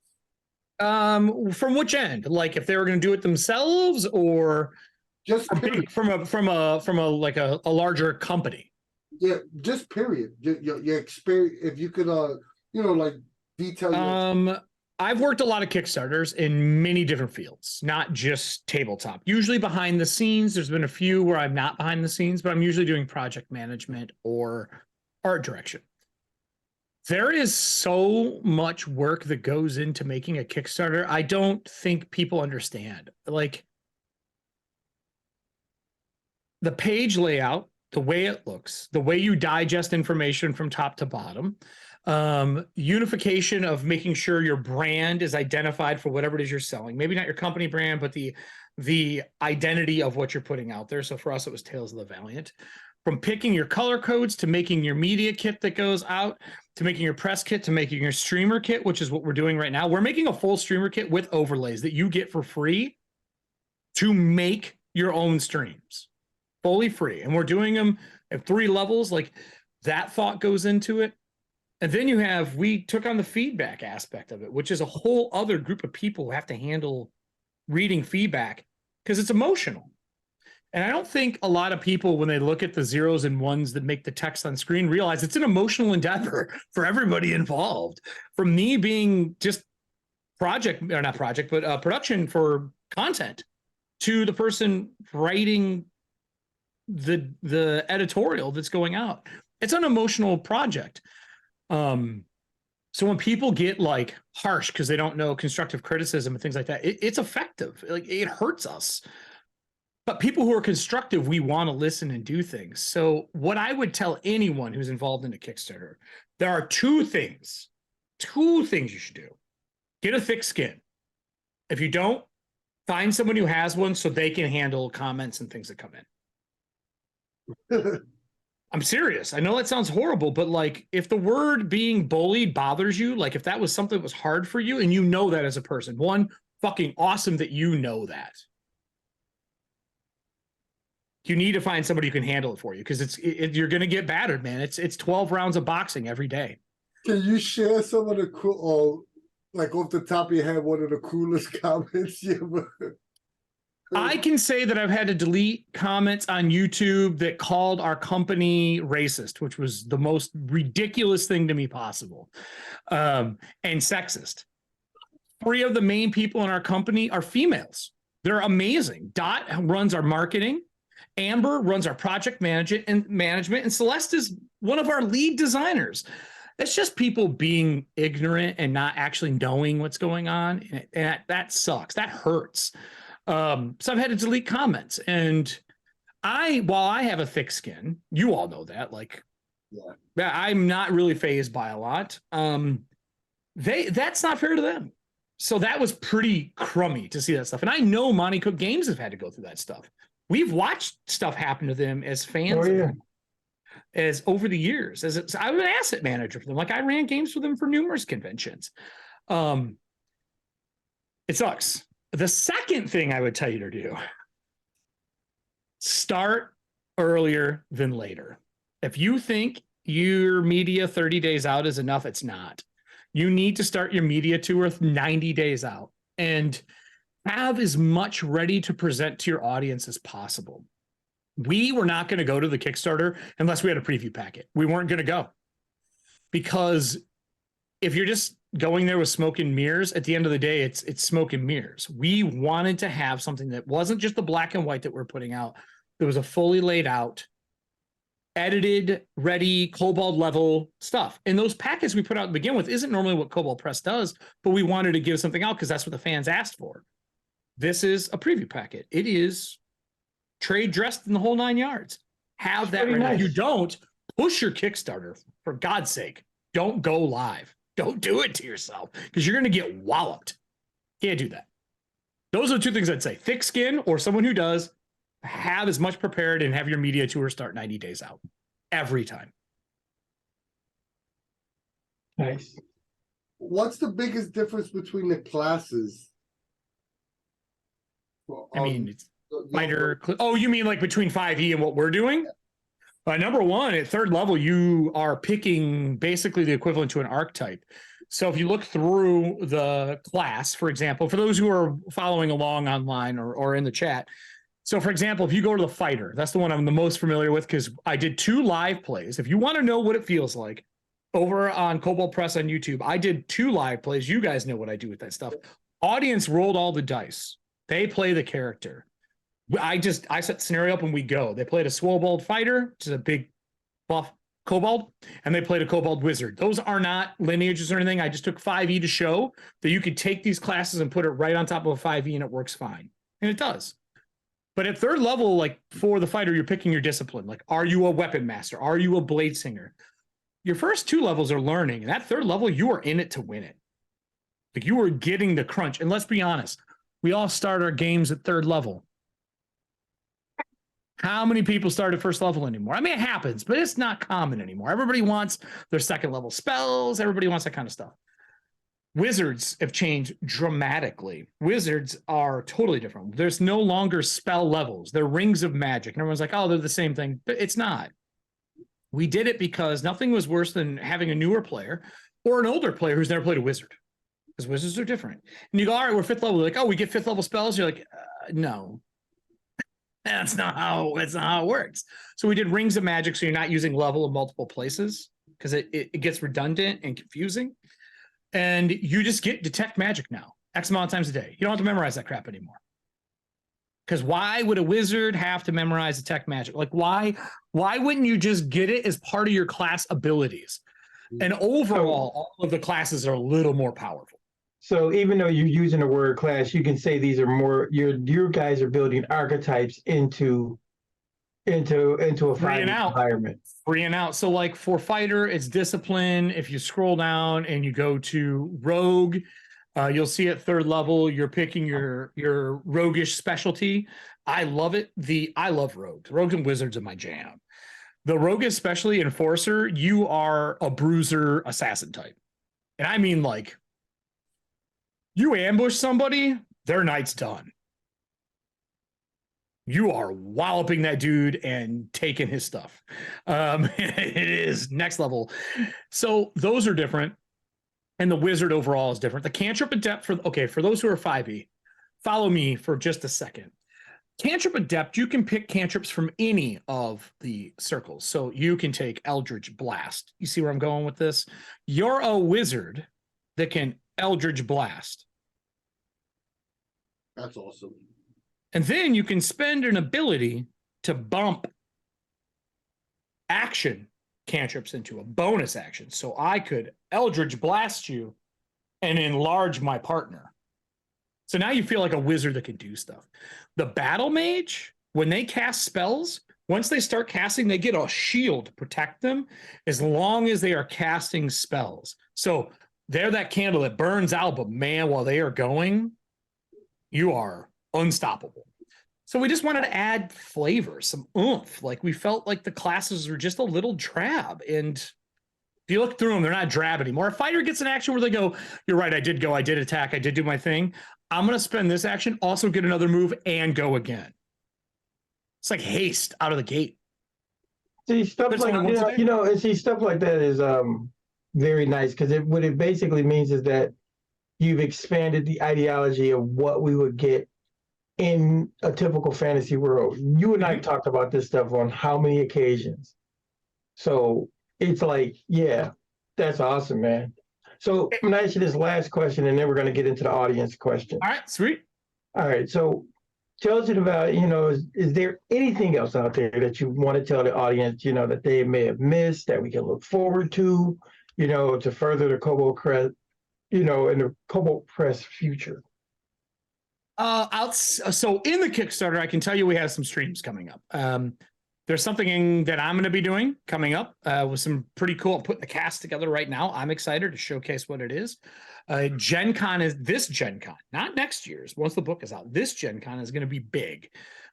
From which end? Like if they were going to do it themselves, or just from a like a larger company? Yeah, just period. Your experience. If you could, like detail. I've worked a lot of Kickstarters in many different fields, not just tabletop. Usually behind the scenes. There's been a few where I'm not behind the scenes, but I'm usually doing project management or art direction. There is so much work that goes into making a Kickstarter. I don't think people understand. Like the page layout, the way it looks, the way you digest information from top to bottom, unification of making sure your brand is identified for whatever it is you're selling. Maybe not your company brand, but the identity of what you're putting out there. So for us, it was Tales of the Valiant. From picking your color codes to making your media kit that goes out, to making your press kit, to making your streamer kit, which is what we're doing right now. We're making a full streamer kit with overlays that you get for free to make your own streams. Fully free. And we're doing them at 3 levels. Like that thought goes into it. And then we took on the feedback aspect of it, which is a whole other group of people who have to handle reading feedback because it's emotional. And I don't think a lot of people, when they look at the zeros and ones that make the text on screen, realize it's an emotional endeavor for everybody involved. From me being just production for content, to the person writing the editorial that's going out. It's an emotional project. So when people get like harsh because they don't know constructive criticism and things like that, it's effective. Like it hurts us. But people who are constructive, we want to listen and do things. So what I would tell anyone who's involved in a Kickstarter, there are two things you should do. Get a thick skin. If you don't, find someone who has one so they can handle comments and things that come in. I'm serious. I know that sounds horrible, but like if the word being bullied bothers you, like if that was something that was hard for you and you know that as a person, one, fucking awesome that you know that. You need to find somebody who can handle it for you because you're going to get battered, man. It's 12 rounds of boxing every day. Can you share some of the cool, like off the top of your head, one of the coolest comments you ever? I can say that I've had to delete comments on YouTube that called our company racist, which was the most ridiculous thing to me possible, and sexist. 3 of the main people in our company are females. They're amazing. Dot runs our marketing. Amber runs our project management, and Celeste is one of our lead designers. It's just people being ignorant and not actually knowing what's going on. And that sucks. That hurts. So I've had to delete comments. And while I have a thick skin, you all know that, like, yeah, I'm not really fazed by a lot. That's not fair to them. So that was pretty crummy to see that stuff. And I know Monty Cook Games have had to go through that stuff. We've watched stuff happen to them as fans, as over the years. I'm an asset manager for them. Like I ran games for them for numerous conventions. It sucks. The second thing I would tell you to do: start earlier than later. If you think your media 30 days out is enough, it's not. You need to start your media tour 90 days out and have as much ready to present to your audience as possible. We were not going to go to the Kickstarter unless we had a preview packet. We weren't going to go because if you're just going there with smoke and mirrors, at the end of the day, it's smoke and mirrors. We wanted to have something that wasn't just the black and white that we're putting out. There was a fully laid out, edited, ready, Kobold level stuff. And those packets we put out to begin with isn't normally what Kobold Press does, but we wanted to give something out because that's what the fans asked for. This is a preview packet. It is trade dressed in the whole 9 yards. Have that ready. Nice. If you don't, push your Kickstarter. For God's sake, don't go live. Don't do it to yourself because you're going to get walloped. Can't do that. Those are 2 things I'd say. Thick skin or someone who does, have as much prepared and have your media tour start 90 days out every time. Nice. What's the biggest difference between the classes? I mean, it's fighter. Oh, you mean like between 5e and what we're doing? Number one, at 3rd level, you are picking basically the equivalent to an archetype. So if you look through the class, for example, for those who are following along online or in the chat. So for example, if you go to the fighter, that's the one I'm the most familiar with because I did 2 live plays. If you want to know what it feels like, over on Kobold Press on YouTube, I did 2 live plays. You guys know what I do with that stuff. Audience rolled all the dice. They play the character. I set the scenario up and we go. They played a Swobold fighter, which is a big buff kobold, and they played a kobold wizard. Those are not lineages or anything. I just took 5e to show that you could take these classes and put it right on top of a 5e and it works fine. And it does. But at 3rd level, like for the fighter, you're picking your discipline. Like, are you a weapon master? Are you a blade singer? Your first 2 levels are learning, and that 3rd level, you are in it to win it. Like you are getting the crunch. And let's be honest, we all start our games at 3rd level. How many people start at 1st level anymore? I mean, it happens, but it's not common anymore. Everybody wants their 2nd level spells. Everybody wants that kind of stuff. Wizards have changed dramatically. Wizards are totally different. There's no longer spell levels. They're rings of magic. And everyone's like, oh, they're the same thing. But it's not. We did it because nothing was worse than having a newer player or an older player who's never played a wizard. Because wizards are different. And you go, all right, we're 5th level. They're like, oh, we get 5th level spells. You're like, no. That's not how it works. So we did rings of magic, so you're not using level in multiple places because it gets redundant and confusing. And you just get detect magic now, X amount of times a day. You don't have to memorize that crap anymore. Because why would a wizard have to memorize detect magic? Like, why wouldn't you just get it as part of your class abilities? And overall, all of the classes are a little more powerful. So even though you're using the word class, you can say these are more your guys are building archetypes into a fighting environment. Free and out. So like for fighter, it's discipline. If you scroll down and you go to rogue, you'll see at 3rd level, you're picking your roguish specialty. I love it. I love rogues. Rogues and wizards are my jam. The rogue, especially enforcer, you are a bruiser assassin type. And I mean like you ambush somebody, their night's done. You are walloping that dude and taking his stuff. It is next level. So those are different. And the wizard overall is different. The cantrip adept for those who are 5e, follow me for just a second. Cantrip adept, you can pick cantrips from any of the circles. So you can take Eldritch Blast. You see where I'm going with this? You're a wizard that can Eldritch Blast. That's awesome. And then you can spend an ability to bump action cantrips into a bonus action. So I could Eldritch Blast you and enlarge my partner. So now you feel like a wizard that can do stuff. The battle mage, when they cast spells, once they start casting, they get a shield to protect them as long as they are casting spells. So they're that candle that burns out, but man, while they are going, you are unstoppable. So we just wanted to add flavor, some oomph. Like we felt like the classes were just a little drab. And if you look through them, they're not drab anymore. A fighter gets an action where they go, you're right, I did go, I did attack, I did do my thing. I'm going to spend this action, also get another move, and go again. It's like haste out of the gate. See, stuff like that, stuff like that is very nice because what it basically means is that you've expanded the ideology of what we would get in a typical fantasy world. You and I talked about this stuff on how many occasions. So it's like, yeah, that's awesome, man. So I'm going to ask you this last question, and then we're going to get into the audience question. All right, sweet. All right, so tell us about, is there anything else out there that you want to tell the audience, that they may have missed, that we can look forward to, to further the Kobold Press, in the Kobold Press future? So in the Kickstarter, I can tell you we have some streams coming up. There's something that I'm going to be doing coming up with some pretty cool. I'm putting the cast together right now. I'm excited to showcase what it is. Gen Con is this Gen Con, not next year's. Once the book is out, this Gen Con is going to be big.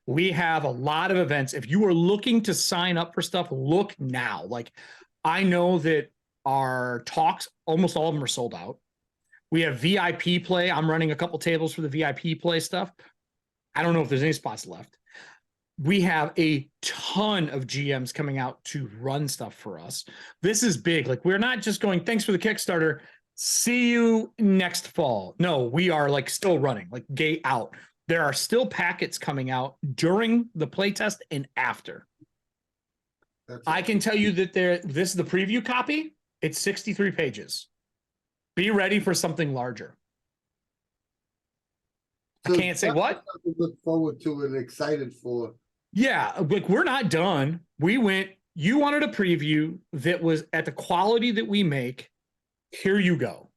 We have a lot of events. If you are looking to sign up for stuff, look now. Like, I know that our talks, almost all of them are sold out. We have VIP play. I'm running a couple tables for the VIP play stuff. I don't know if there's any spots left. We have a ton of GMs coming out to run stuff for us. This is big. Like, we're not just going, thanks for the Kickstarter, see you next fall. No, we are like still running, like gate out. There are still packets coming out during the playtest and after. I can tell you that this is the preview copy. It's 63 pages. Be ready for something larger. So I can't say what. Look forward to and excited for. Yeah, like, we're not done. We went, you wanted a preview that was at the quality that we make. Here you go.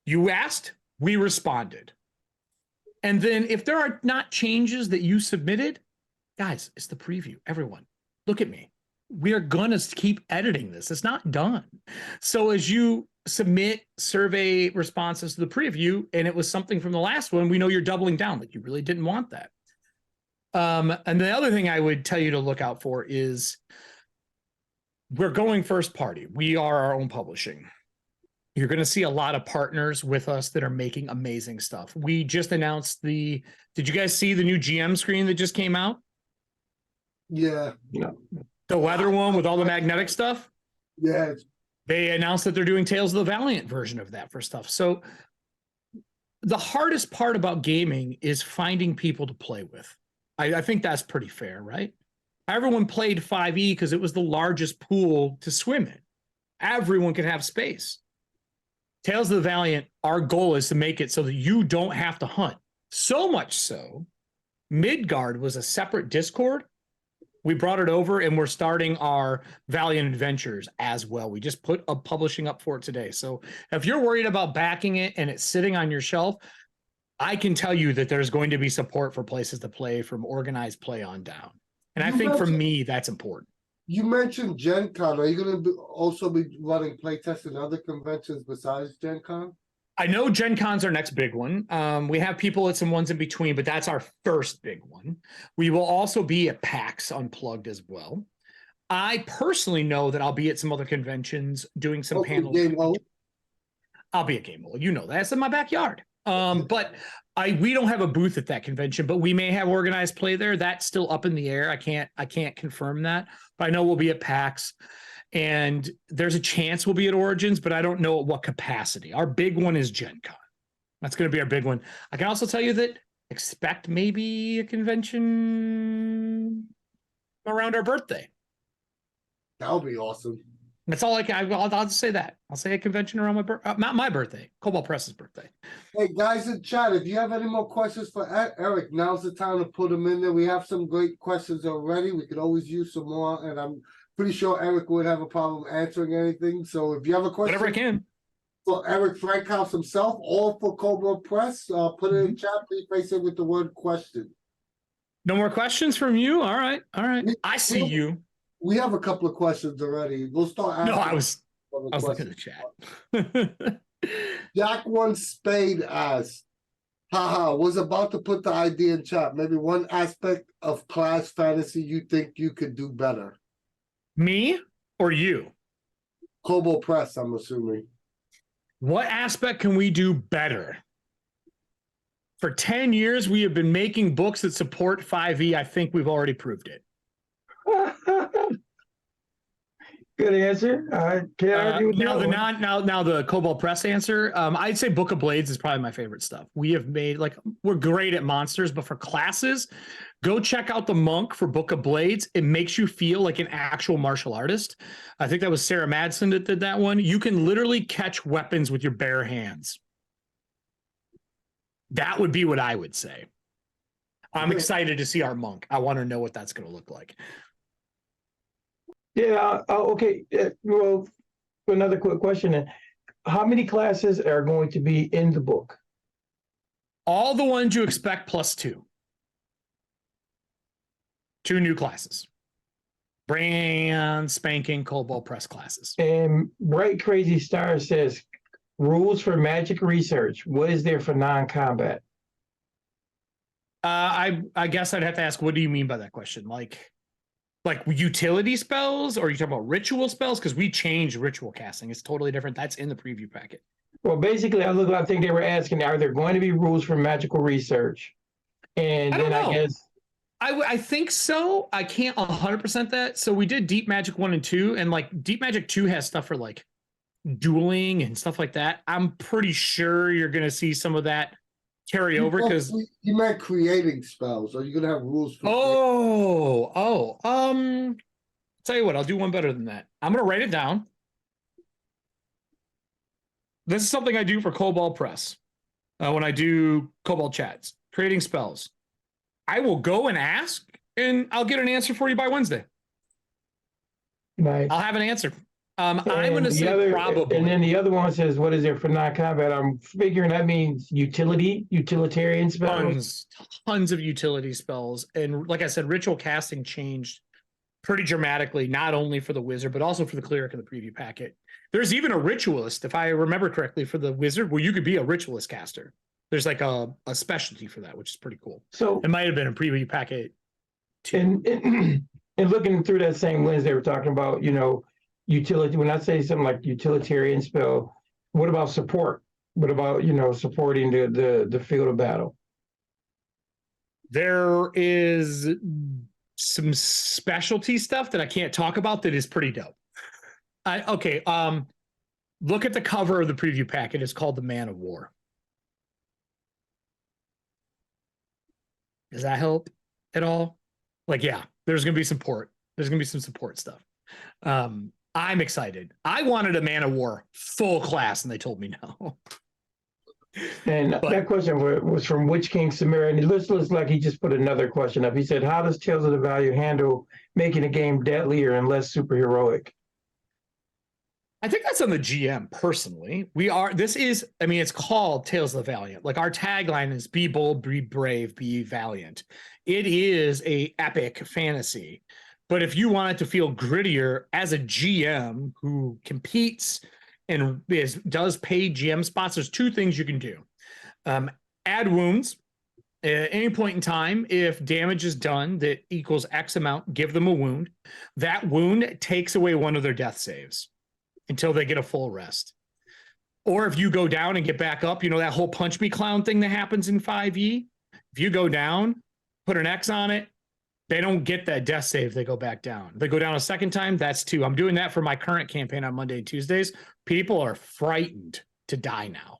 You asked, we responded. And then if there are not changes that you submitted, guys, it's the preview. Everyone, look at me. We are going to keep editing this. It's not done. So as you submit survey responses to the preview, and it was something from the last one, we know you're doubling down. Like, you really didn't want that. And the other thing I would tell you to look out for is we're going first party. We are our own publishing. You're going to see a lot of partners with us that are making amazing stuff. We just announced did you guys see the new GM screen that just came out? Yeah. The leather one with all the magnetic stuff? Yeah. They announced that they're doing Tales of the Valiant version of that for stuff. So the hardest part about gaming is finding people to play with. I think that's pretty fair, right? Everyone played 5e because it was the largest pool to swim in. Everyone could have space. Tales of the Valiant, our goal is to make it so that you don't have to hunt. So much so, Midgard was a separate Discord. We brought it over, and we're starting our Valiant Adventures as well. We just put a publishing up for it today. So if you're worried about backing it and it's sitting on your shelf, I can tell you that there's going to be support for places to play from organized play on down. And I think for me, that's important. You mentioned Gen Con. Are you going to also be running playtests and other conventions besides Gen Con? I know Gen Con's our next big one. We have people at some ones in between, but that's our first big one. We will also be at PAX Unplugged as well. I personally know that I'll be at some other conventions doing some panels. I'll be at Game World. You know, that's in my backyard. But we don't have a booth at that convention, but we may have organized play there. That's still up in the air. I can't confirm that, but I know we'll be at PAX, and there's a chance we'll be at Origins, but I don't know at what capacity. Our big one is Gen Con. That's going to be our big one. I can also tell you that expect maybe a convention around our birthday. That'll be awesome. That's all I'll just say that. I'll say a convention around not my birthday, Kobold Press's birthday. Hey, guys in chat, if you have any more questions for Erik, now's the time to put them in there. We have some great questions already. We could always use some more, and I'm pretty sure Erik would have a problem answering anything. So if you have a question, whatever I can, for Erik Frankhouse himself or for Kobold Press, put it in chat. Please face it with the word question. No more questions from you? All right. I see you. We have a couple of questions already. We'll start asking. No, I was looking at the chat. Jack One Spade asked, haha, was about to put the idea in chat. Maybe one aspect of class fantasy you think you could do better. Me or you? Kobold Press, I'm assuming. What aspect can we do better? For 10 years, we have been making books that support 5e. I think we've already proved it. Good answer. Can't argue with now the Kobold Press answer. I'd say Book of Blades is probably my favorite stuff. We have made, we're great at monsters, but for classes, go check out the Monk for Book of Blades. It makes you feel like an actual martial artist. I think that was Sarah Madsen that did that one. You can literally catch weapons with your bare hands. That would be what I would say. I'm excited to see our Monk. I want to know what that's going to look like. Yeah. Okay. Well, another quick question then. How many classes are going to be in the book? All the ones you expect plus 2. 2 new classes. Brand spanking Kobold Press classes. And Bright Crazy Star says, rules for magic research. What is there for non-combat? I guess I'd have to ask, what do you mean by that question? Like utility spells, or are you talking about ritual spells? Because we changed ritual casting. It's totally different. That's in the preview packet. Well, basically, I think they were asking, are there going to be rules for magical research? And then I guess I think so. I can't 100% that. So we did Deep Magic 1 and 2, and like Deep Magic 2 has stuff for like dueling and stuff like that. I'm pretty sure you're going to see some of that carry over, because you meant creating spells. Are you going to have rules for tell you what, I'll do one better than that. I'm going to write it down. This is something I do for Kobold Press. When I do Kobold chats, creating spells, I will go and ask, and I'll get an answer for you by Wednesday. nice. I'll have an answer. I'm going to say probably. And then the other one says, what is there for non-combat? I'm figuring that means utilitarian spells. Tons of utility spells. And like I said, ritual casting changed pretty dramatically, not only for the wizard, but also for the cleric in the preview packet. There's even a ritualist, if I remember correctly, for the wizard, where you could be a ritualist caster. There's like a specialty for that, which is pretty cool. So it might have been a preview packet too. And looking through that same lens, they were talking about, utility. When I say something like utilitarian spell, what about support? What about, supporting the field of battle? There is some specialty stuff that I can't talk about that is pretty dope. Look at the cover of the preview packet. It's called the Man of War. Does that help at all? Like, yeah, there's going to be support. There's going to be some support stuff. I'm excited. I wanted a Man of War full class, and they told me no. And that question was from Witch King Samira, and it looks like he just put another question up. He said, how does Tales of the Valiant handle making a game deadlier and less superheroic? I think that's on the GM personally. It's called Tales of the Valiant. Like, our tagline is be bold, be brave, be valiant. It is a epic fantasy. But if you want it to feel grittier as a GM who competes and does paid GM spots, there's two things you can do. Add wounds. At any point in time, if damage is done that equals X amount, give them a wound. That wound takes away one of their death saves until they get a full rest. Or if you go down and get back up, that whole punch me clown thing that happens in 5e, if you go down, put an X on it, they don't get that death save. They go back down. They go down a second time. That's 2. I'm doing that for my current campaign on Monday and Tuesdays. People are frightened to die now.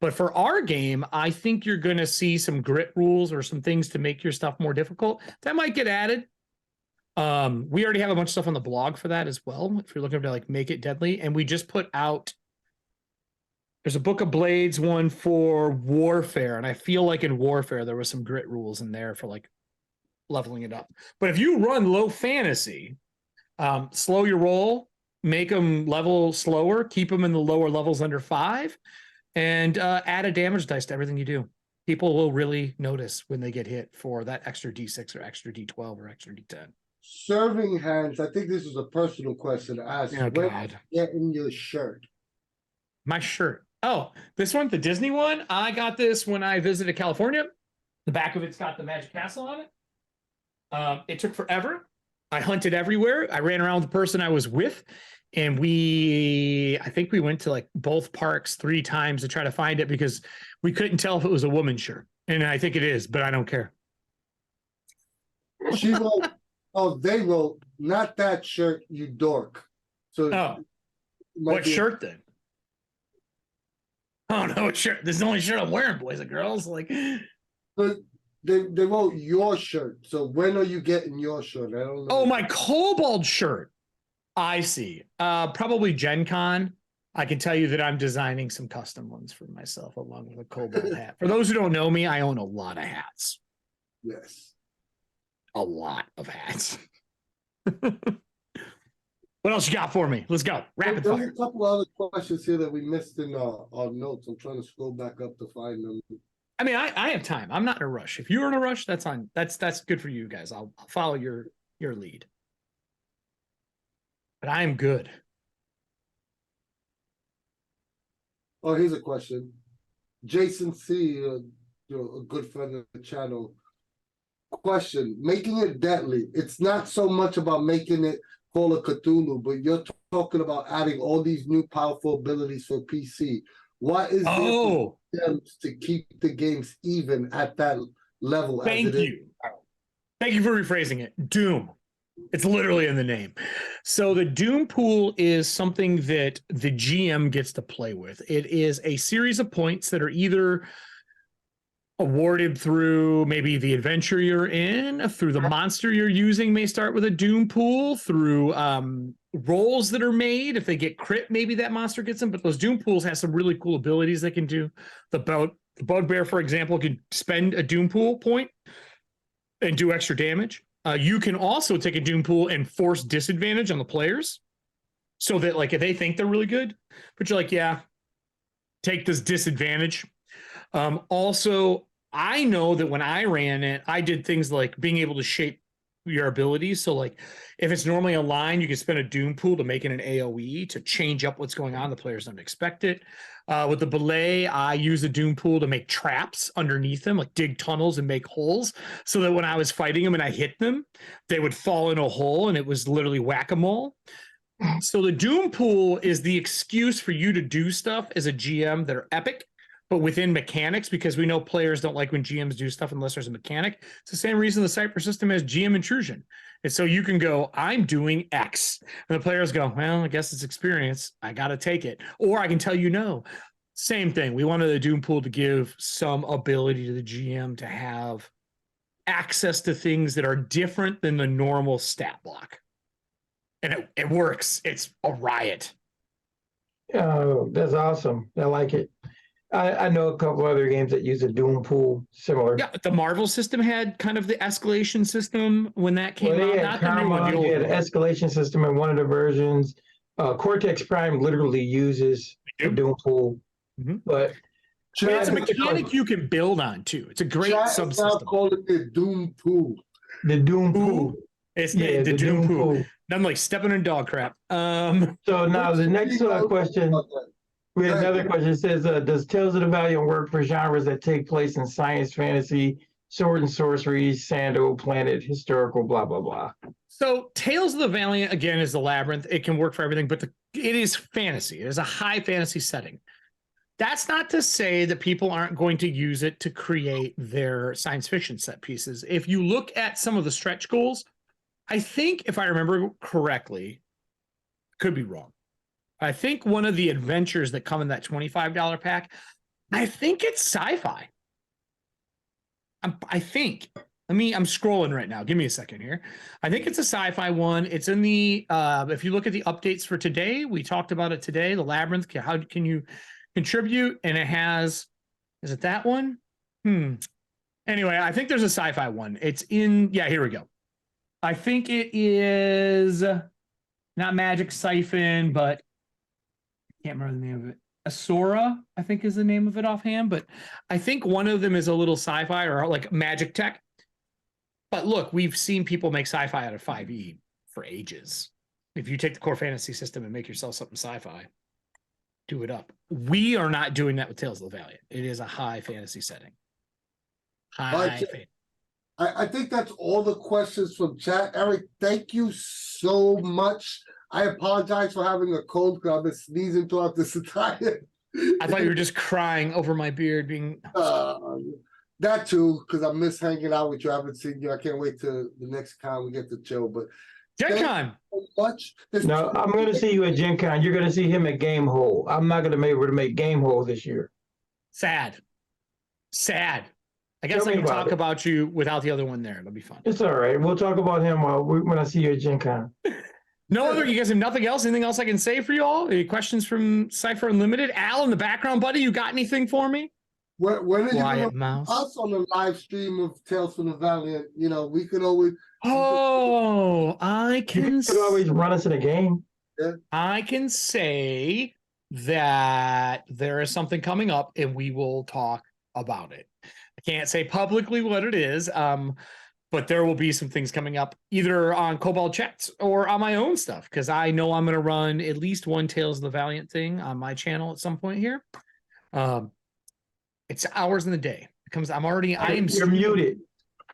But for our game, I think you're going to see some grit rules or some things to make your stuff more difficult. That might get added. We already have a bunch of stuff on the blog for that as well. If you're looking to make it deadly, and we just put out, there's a Book of Blades one for Warfare. And I feel like in Warfare, there was some grit rules in there for leveling it up. But if you run low fantasy, slow your roll, make them level slower, keep them in the lower levels under 5, and add a damage dice to everything you do. People will really notice when they get hit for that extra D6 or extra D12 or extra D10. serving hands? I think this is a personal question to ask. Oh, Where God. did you get in your shirt? My shirt. Oh, this one, the Disney one. I got this when I visited California. The back of it's got the Magic Castle on it. It took forever. I hunted everywhere. I ran around with the person I was with, and I think we went to both parks 3 times to try to find it because we couldn't tell if it was a woman's shirt. And I think it is, but I don't care. She wrote, they wrote, not that shirt, you dork. So what shirt then? Oh, no shirt. This is the only shirt I'm wearing, boys and girls. But they wrote your shirt. So when are you getting your shirt? I don't know. Oh, my Kobold shirt. I see. Probably Gen Con. I can tell you that I'm designing some custom ones for myself along with a Kobold hat. For those who don't know me, I own a lot of hats. Yes. A lot of hats. What else you got for me? Let's go. Rapid fire. There's a couple other questions here that we missed in our notes. I'm trying to scroll back up to find them. I mean, I have time. I'm not in a rush. If you're in a rush, that's fine. That's good for you guys. I'll follow your lead. but I am good. Oh, here's a question. Jason C, a good friend of the channel. Question: making it deadly. It's not so much about making it Call of Cthulhu, but you're talking about adding all these new powerful abilities for PC. What is there to keep the games even at that level? Thank you. Thank you for rephrasing it. Doom. It's literally in the name. So the Doom pool is something that the GM gets to play with. It is a series of points that are either awarded through maybe the adventure you're in, through the monster you're using may start with a Doom pool, through rolls that are made. If they get crit, maybe that monster gets them. But those Doom pools have some really cool abilities they can do. The Bugbear, for example, can spend a Doom pool point and do extra damage. You can also take a Doom pool and force disadvantage on the players, so that like if they think they're really good, but you're like, yeah, take this disadvantage. Also, I know that when I ran it, I did things like being able to shape your abilities. So like if it's normally a line, you can spend a Doom pool to make it an AoE to change up what's going on. The players don't expect it. With the belay, I use a Doom pool to make traps underneath them, like dig tunnels and make holes, so that when I was fighting them and I hit them, they would fall in a hole, and it was literally whack-a-mole. So the Doom pool is the excuse for you to do stuff as a GM that are epic, but within mechanics, because we know players don't like when GMs do stuff unless there's a mechanic. It's the same reason the Cypher system has GM intrusion. And so you can go, I'm doing X. And the players go, well, I guess it's experience. I got to take it. Or I can tell you no. Same thing. We wanted the Doom pool to give some ability to the GM to have access to things that are different than the normal stat block. And it works. It's a riot. Oh, that's awesome. I like it. I know a couple other games that use a Doom pool similar. Yeah, the Marvel system had kind of the escalation system when that came out. Not the new one, the old one. one. An escalation system in one of the versions. Cortex Prime literally uses a Doom pool. But it's a mechanic you can build on too. It's a great subsystem. Call it the Doom pool. The Doom pool. It's the Doom pool. I'm like stepping in dog crap. So now the next question. We have another question. It says, does Tales of the Valiant work for genres that take place in science, fantasy, sword and sorcery, Sandal, planet, historical, blah, blah, blah? So Tales of the Valiant, again, is the labyrinth. It can work for everything, but it is fantasy. It is a high fantasy setting. That's not to say that people aren't going to use it to create their science fiction set pieces. If you look at some of the stretch goals, I think, if I remember correctly, could be wrong, I think one of the adventures that come in that $25 pack, I think it's sci-fi. I think. I'm scrolling right now. Give me a second here. I think it's a sci-fi one. It's in the, if you look at the updates for today, we talked about it today, the Labyrinth, how can you contribute? And it has, is it that one? Anyway, I think there's a sci-fi one. It's in, yeah, here we go. I think it is not Magic Siphon, but can't remember the name of it. Asura, I think is the name of it offhand, but I think one of them is a little sci-fi or like magic tech. But look, we've seen people make sci-fi out of 5e for ages. If you take the core fantasy system and make yourself something sci-fi, do it up. We are not doing that with Tales of the Valiant. It is a high fantasy setting. I think that's all the questions from chat. Eric, thank you so much. I apologize for having a cold because I've been sneezing throughout this entire. I thought you were just crying over my beard being. That too, because I miss hanging out with you. I haven't seen you. I can't wait till the next time we get to chill. But Gen Con. So much. No, I'm going to see you at Gen Con. You're going to see him at Game Hole. I'm not going to be able to make Game Hole this year. Sad. I guess I can talk about you without the other one there. It'll be fun. It's all right. We'll talk about him when I see you at Gen Con. No other, you guys have nothing else? Anything else I can say for you all? Any questions from Cypher Unlimited? Al in the background, buddy, you got anything for me? When are you Quiet going mouse. us on the live stream of Tales from the Valiant? You know, we could always. I can. You could always run us in a game. Yeah. I can say that there is something coming up, and we will talk about it. I can't say publicly what it is. but there will be some things coming up either on Kobold chats or on my own stuff, because I know I'm going to run at least one Tales of the Valiant thing on my channel at some point here. It's hours in the day. It comes. You're muted.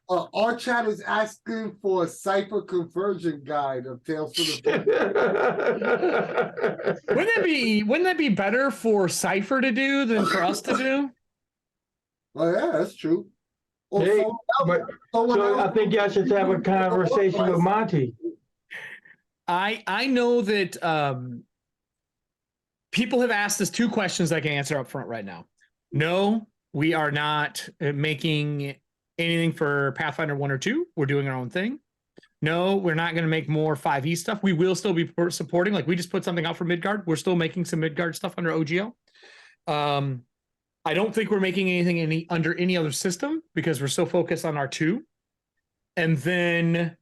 Our chat is asking for a cipher conversion guide of Tales from the Wouldn't that be better for Cypher to do than for us to do? Oh yeah, that's true. Or Hey, someone so I else- think y'all should have a conversation with Monty. I know that people have asked us 2 questions I can answer up front right now. No, we are not making anything for Pathfinder 1 or 2. We're doing our own thing. No, we're not going to make more 5e stuff. We will still be supporting. Like, we just put something out for Midgard. We're still making some Midgard stuff under OGL. I don't think we're making anything under any other system because we're so focused on our 2. And then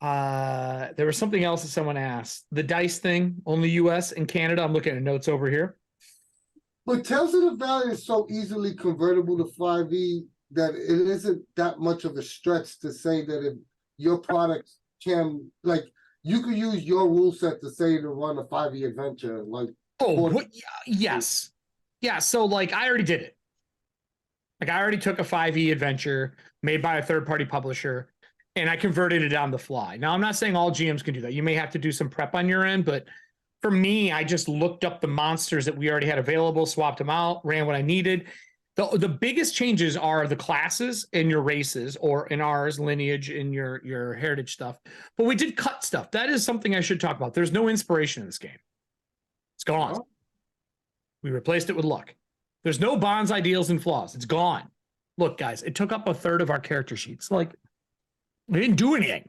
there was something else that someone asked. The dice thing, only US and Canada. I'm looking at notes over here. But Tales of the Valley is so easily convertible to 5e that it isn't that much of a stretch to say that if your products can, like, you could use your rule set to say to run a 5e adventure. Like, Yes. Yeah, so like I already did it. Like I already took a 5e adventure made by a third-party publisher and I converted it on the fly. Now, I'm not saying all GMs can do that. You may have to do some prep on your end, but for me, I just looked up the monsters that we already had available, swapped them out, ran what I needed. The biggest changes are the classes in your races, or in ours, lineage, in your heritage stuff. But we did cut stuff. That is something I should talk about. There's no inspiration in this game. It's gone. Oh. We replaced it with luck. There's no bonds, ideals, and flaws. It's gone. Look, guys, it took up a third of our character sheets. Like, we didn't do anything.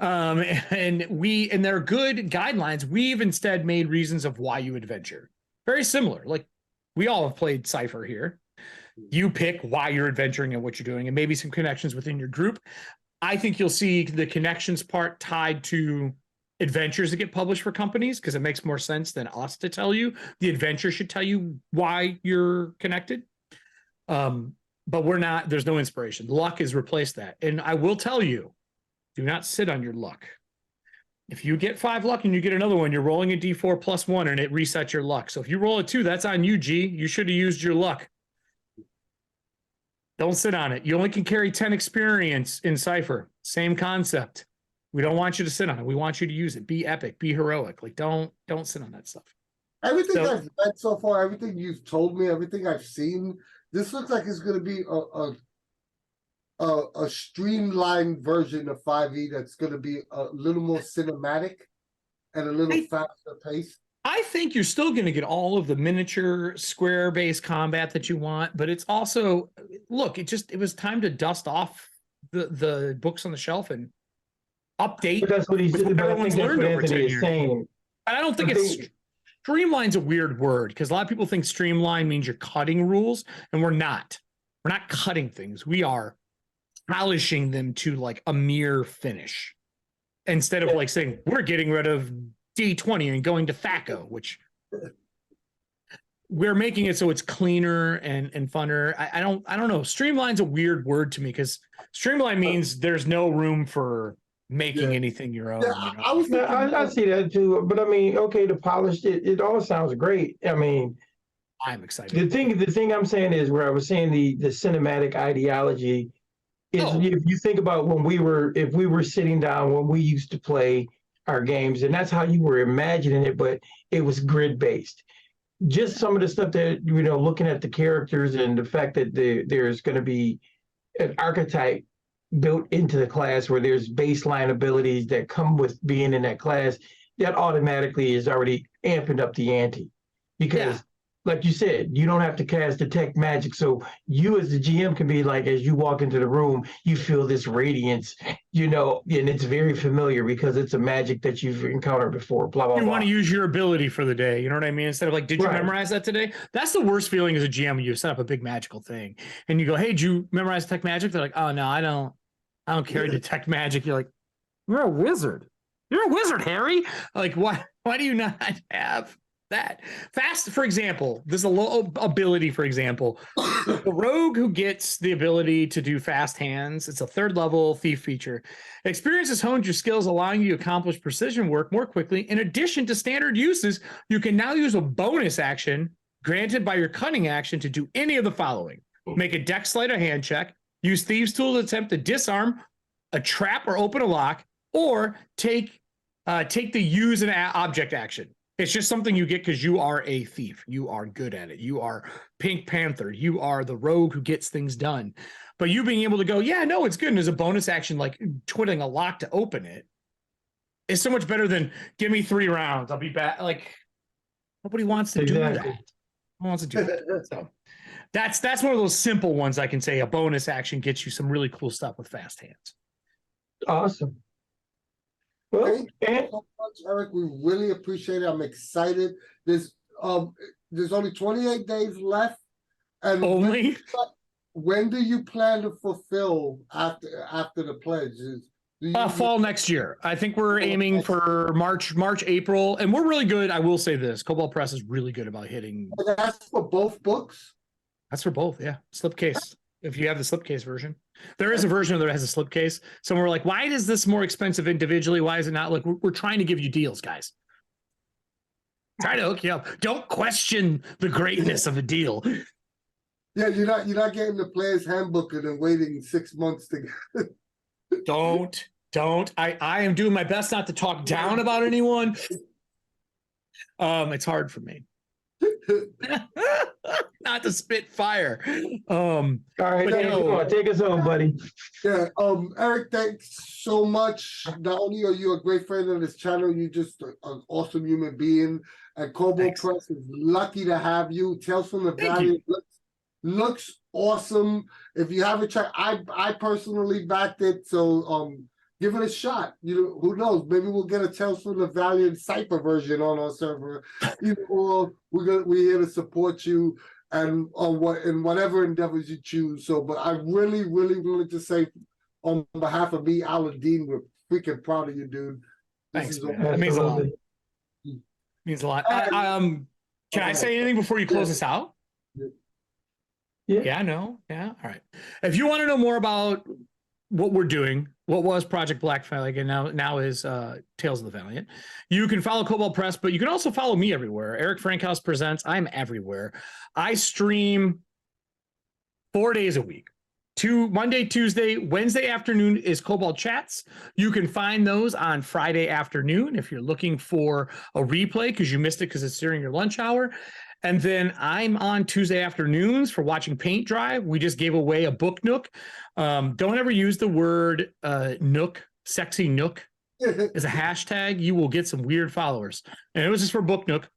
And they're good guidelines. We've instead made reasons of why you adventure. Very similar. Like, we all have played Cypher here. You pick why you're adventuring and what you're doing, and maybe some connections within your group. I think you'll see the connections part tied to adventures that get published for companies, because it makes more sense than us to tell you. The adventure should tell you why you're connected. But we're not, there's no inspiration. Luck has replaced that. And I will tell you, do not sit on your luck. If you get 5 luck and you get another one, you're rolling a d4 plus 1 and it resets your luck. So if you roll a 2, that's on you, G. You should have used your luck. Don't sit on it. You only can carry 10 experience in Cypher. Same concept. We don't want you to sit on it. We want you to use it. Be epic. Be heroic. Like, don't sit on that stuff. everything I've read so far, everything you've told me, everything I've seen, this looks like it's going to be a streamlined version of 5e that's going to be a little more cinematic and a little faster paced. I think you're still going to get all of the miniature square-based combat that you want, but it's also, look, it was time to dust off the books on the shelf and update. But that's what he's doing. I think that's what Anthony is saying. And I don't think streamline's a weird word, because a lot of people think streamline means you're cutting rules, and we're not. We're not cutting things. We are polishing them to like a mere finish, instead of like saying we're getting rid of D20 and going to THACO, which we're making it so it's cleaner and funner. I don't know. Streamline's a weird word to me, because streamline means there's no room for making anything your own. Yeah, You know? I see that too, but I mean, okay, to polish it all sounds great. I mean, I'm excited. The thing I'm saying is, where I was saying the cinematic ideology is, if you think about if we were sitting down when we used to play our games, and that's how you were imagining it, but it was grid based. Just some of the stuff that, looking at the characters and the fact that there's going to be an archetype built into the class where there's baseline abilities that come with being in that class, that automatically is already amping up the ante. Because like you said, you don't have to cast detect magic. So you as the GM can be like, as you walk into the room, you feel this radiance, and it's very familiar because it's a magic that you've encountered before, blah, blah, blah. You want to use your ability for the day. You know what I mean? Instead of like, did you memorize that today? That's the worst feeling as a GM when you set up a big magical thing and you go, hey, did you memorize detect magic? They're like, oh, no, I don't carry detect magic. You're like, you're a wizard. You're a wizard, Harry. Like, why do you not have that. Fast, for example, there's a low ability, for example. The rogue who gets the ability to do fast hands, it's a 3rd level thief feature. Experience has honed your skills, allowing you to accomplish precision work more quickly. In addition to standard uses, you can now use a bonus action granted by your cunning action to do any of the following: make a dex sleight of hand check, use thieves tool to attempt to disarm a trap or open a lock, or take the use an object action. It's just something you get because you are a thief. You are good at it. You are Pink Panther. You are the rogue who gets things done. But you being able to go, yeah, no, it's good. And as a bonus action, like twiddling a lock to open it, is so much better than give me 3 rounds. I'll be back. Like, nobody wants to do that. No one wants to do that. So that's one of those simple ones I can say. A bonus action gets you some really cool stuff with fast hands. Awesome. Well, Thank you so much, Erik. We really appreciate it. I'm excited. There's only 28 days left. And Only? when do you plan to fulfill after the pledge? Fall next year. I think we're aiming for March, April, and we're really good. I will say this: Kobold Press is really good about hitting. That's for both books. That's for both, yeah. Slipcase. If you have the slipcase version, there is a version that has a slipcase. So we're like, why is this more expensive individually? Why is it not? Like, we're trying to give you deals, guys. Trying to hook you up. Don't question the greatness of a deal. Yeah, you're not getting the player's handbook and then waiting 6 months to get. Don't. I am doing my best not to talk down about anyone. It's hard for me. Not to spit fire. All right, take us home, buddy. Yeah, Erik, thanks so much. Not only are you a great friend of this channel, you're just an awesome human being. And Kobold Press is lucky to have you. Tales from the Valiant looks awesome. If you haven't checked, I personally backed it, so give it a shot. Who knows? Maybe we'll get a Tales from the Valiant Cypher version on our server. Or we're here to support you and in whatever endeavors you choose. So, but I really, really wanted to say, on behalf of me, Alfadine, we're freaking proud of you, dude. Thanks, man. That means a lot. Means a lot. Can I say anything before you close this out? Yeah, no. Yeah. All right. If you want to know more about what we're doing, what was Project Black Flag and now is Tales of the Valiant, you can follow Kobold Press, but you can also follow me everywhere. Erik Frankhouse Presents. I'm everywhere. I stream 4 days a week. Monday, Tuesday, Wednesday afternoon is Kobold Chats. You can find those on Friday afternoon if you're looking for a replay because you missed it because it's during your lunch hour. And then I'm on Tuesday afternoons for watching paint dry. We just gave away a book nook. Don't ever use the word nook, sexy nook as a hashtag. You will get some weird followers. And it was just for book nook.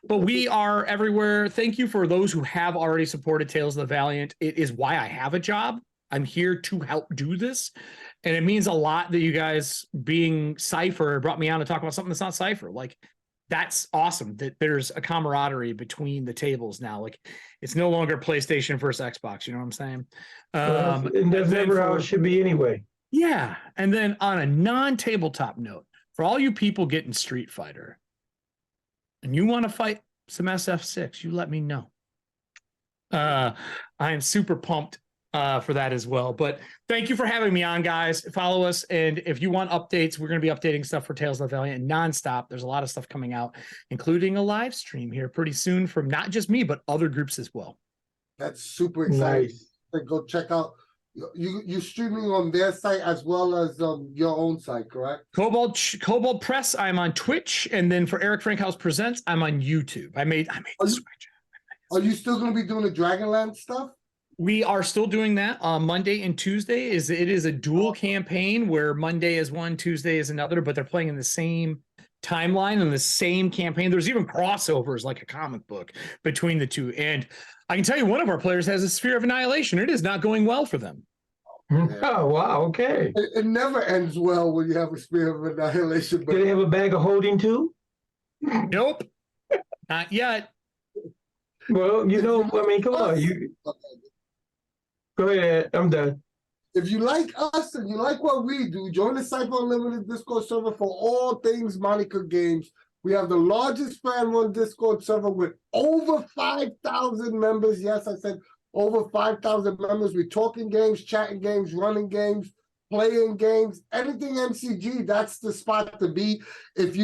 But we are everywhere. Thank you for those who have already supported Tales of the Valiant. It is why I have a job. I'm here to help do this. And it means a lot that you guys being Cypher brought me on to talk about something that's not Cypher. Like, that's awesome that there's a camaraderie between the tables now. Like, it's no longer PlayStation versus Xbox. You know what I'm saying? And that's never how it should be anyway. Yeah. And then on a non-tabletop note, for all you people getting Street Fighter and you want to fight some SF6, you let me know. I am super pumped for that as well. But thank you for having me on, guys. Follow us. And if you want updates, we're going to be updating stuff for Tales of the Valiant nonstop. There's a lot of stuff coming out, including a live stream here pretty soon from not just me, but other groups as well. That's super exciting. Nice. Go check out. You streaming on their site as well as your own site, correct? Kobold Press, I'm on Twitch. And then for Erik Frankhouse Presents, I'm on YouTube. I made the switch. Are you still going to be doing the Dragonland stuff? We are still doing that on Monday and Tuesday. It is a dual campaign where Monday is one, Tuesday is another, but they're playing in the same timeline and the same campaign. There's even crossovers like a comic book between the two. And I can tell you one of our players has a Sphere of Annihilation. It is not going well for them. Oh, wow. Okay. It never ends well when you have a Sphere of Annihilation. But do they have a bag of holding too? Nope. Not yet. Well, I mean, come on. Go ahead. I'm done. If you like us and you like what we do, join the Cypher Unlimited Discord server for all things Monica games. We have the largest fan-run Discord server with over 5,000 members. Yes, I said over 5,000 members. We're talking games, chatting games, running games, playing games, anything MCG. That's the spot to be. If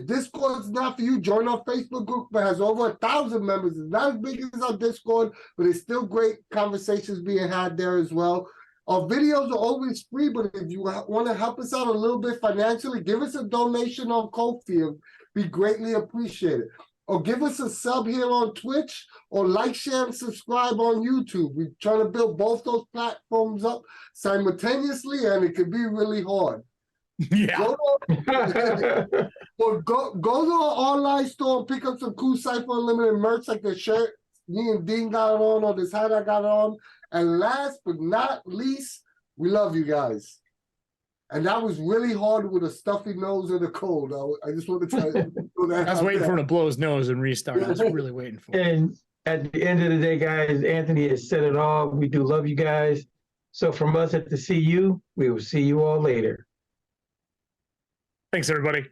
Discord's not for you, join our Facebook group that has over 1,000 members. It's not as big as our Discord, but it's still great conversations being had there as well. Our videos are always free, but if you want to help us out a little bit financially, give us a donation on Ko-fi. Be greatly appreciated. Or give us a sub here on Twitch, or like, share, and subscribe on YouTube. We're trying to build both those platforms up simultaneously, and it can be really hard. Yeah. Go to our online store and pick up some cool Cypher Unlimited merch, like the shirt me and Dean got it on, or this hat I got on. And last but not least, we love you guys. And that was really hard with a stuffy nose and a cold. I just want to tell you. I was waiting for him to blow his nose and restart. I was really waiting for it. And at the end of the day, guys, Anthony has said it all. We do love you guys. So from us at the CU, we will see you all later. Thanks, everybody.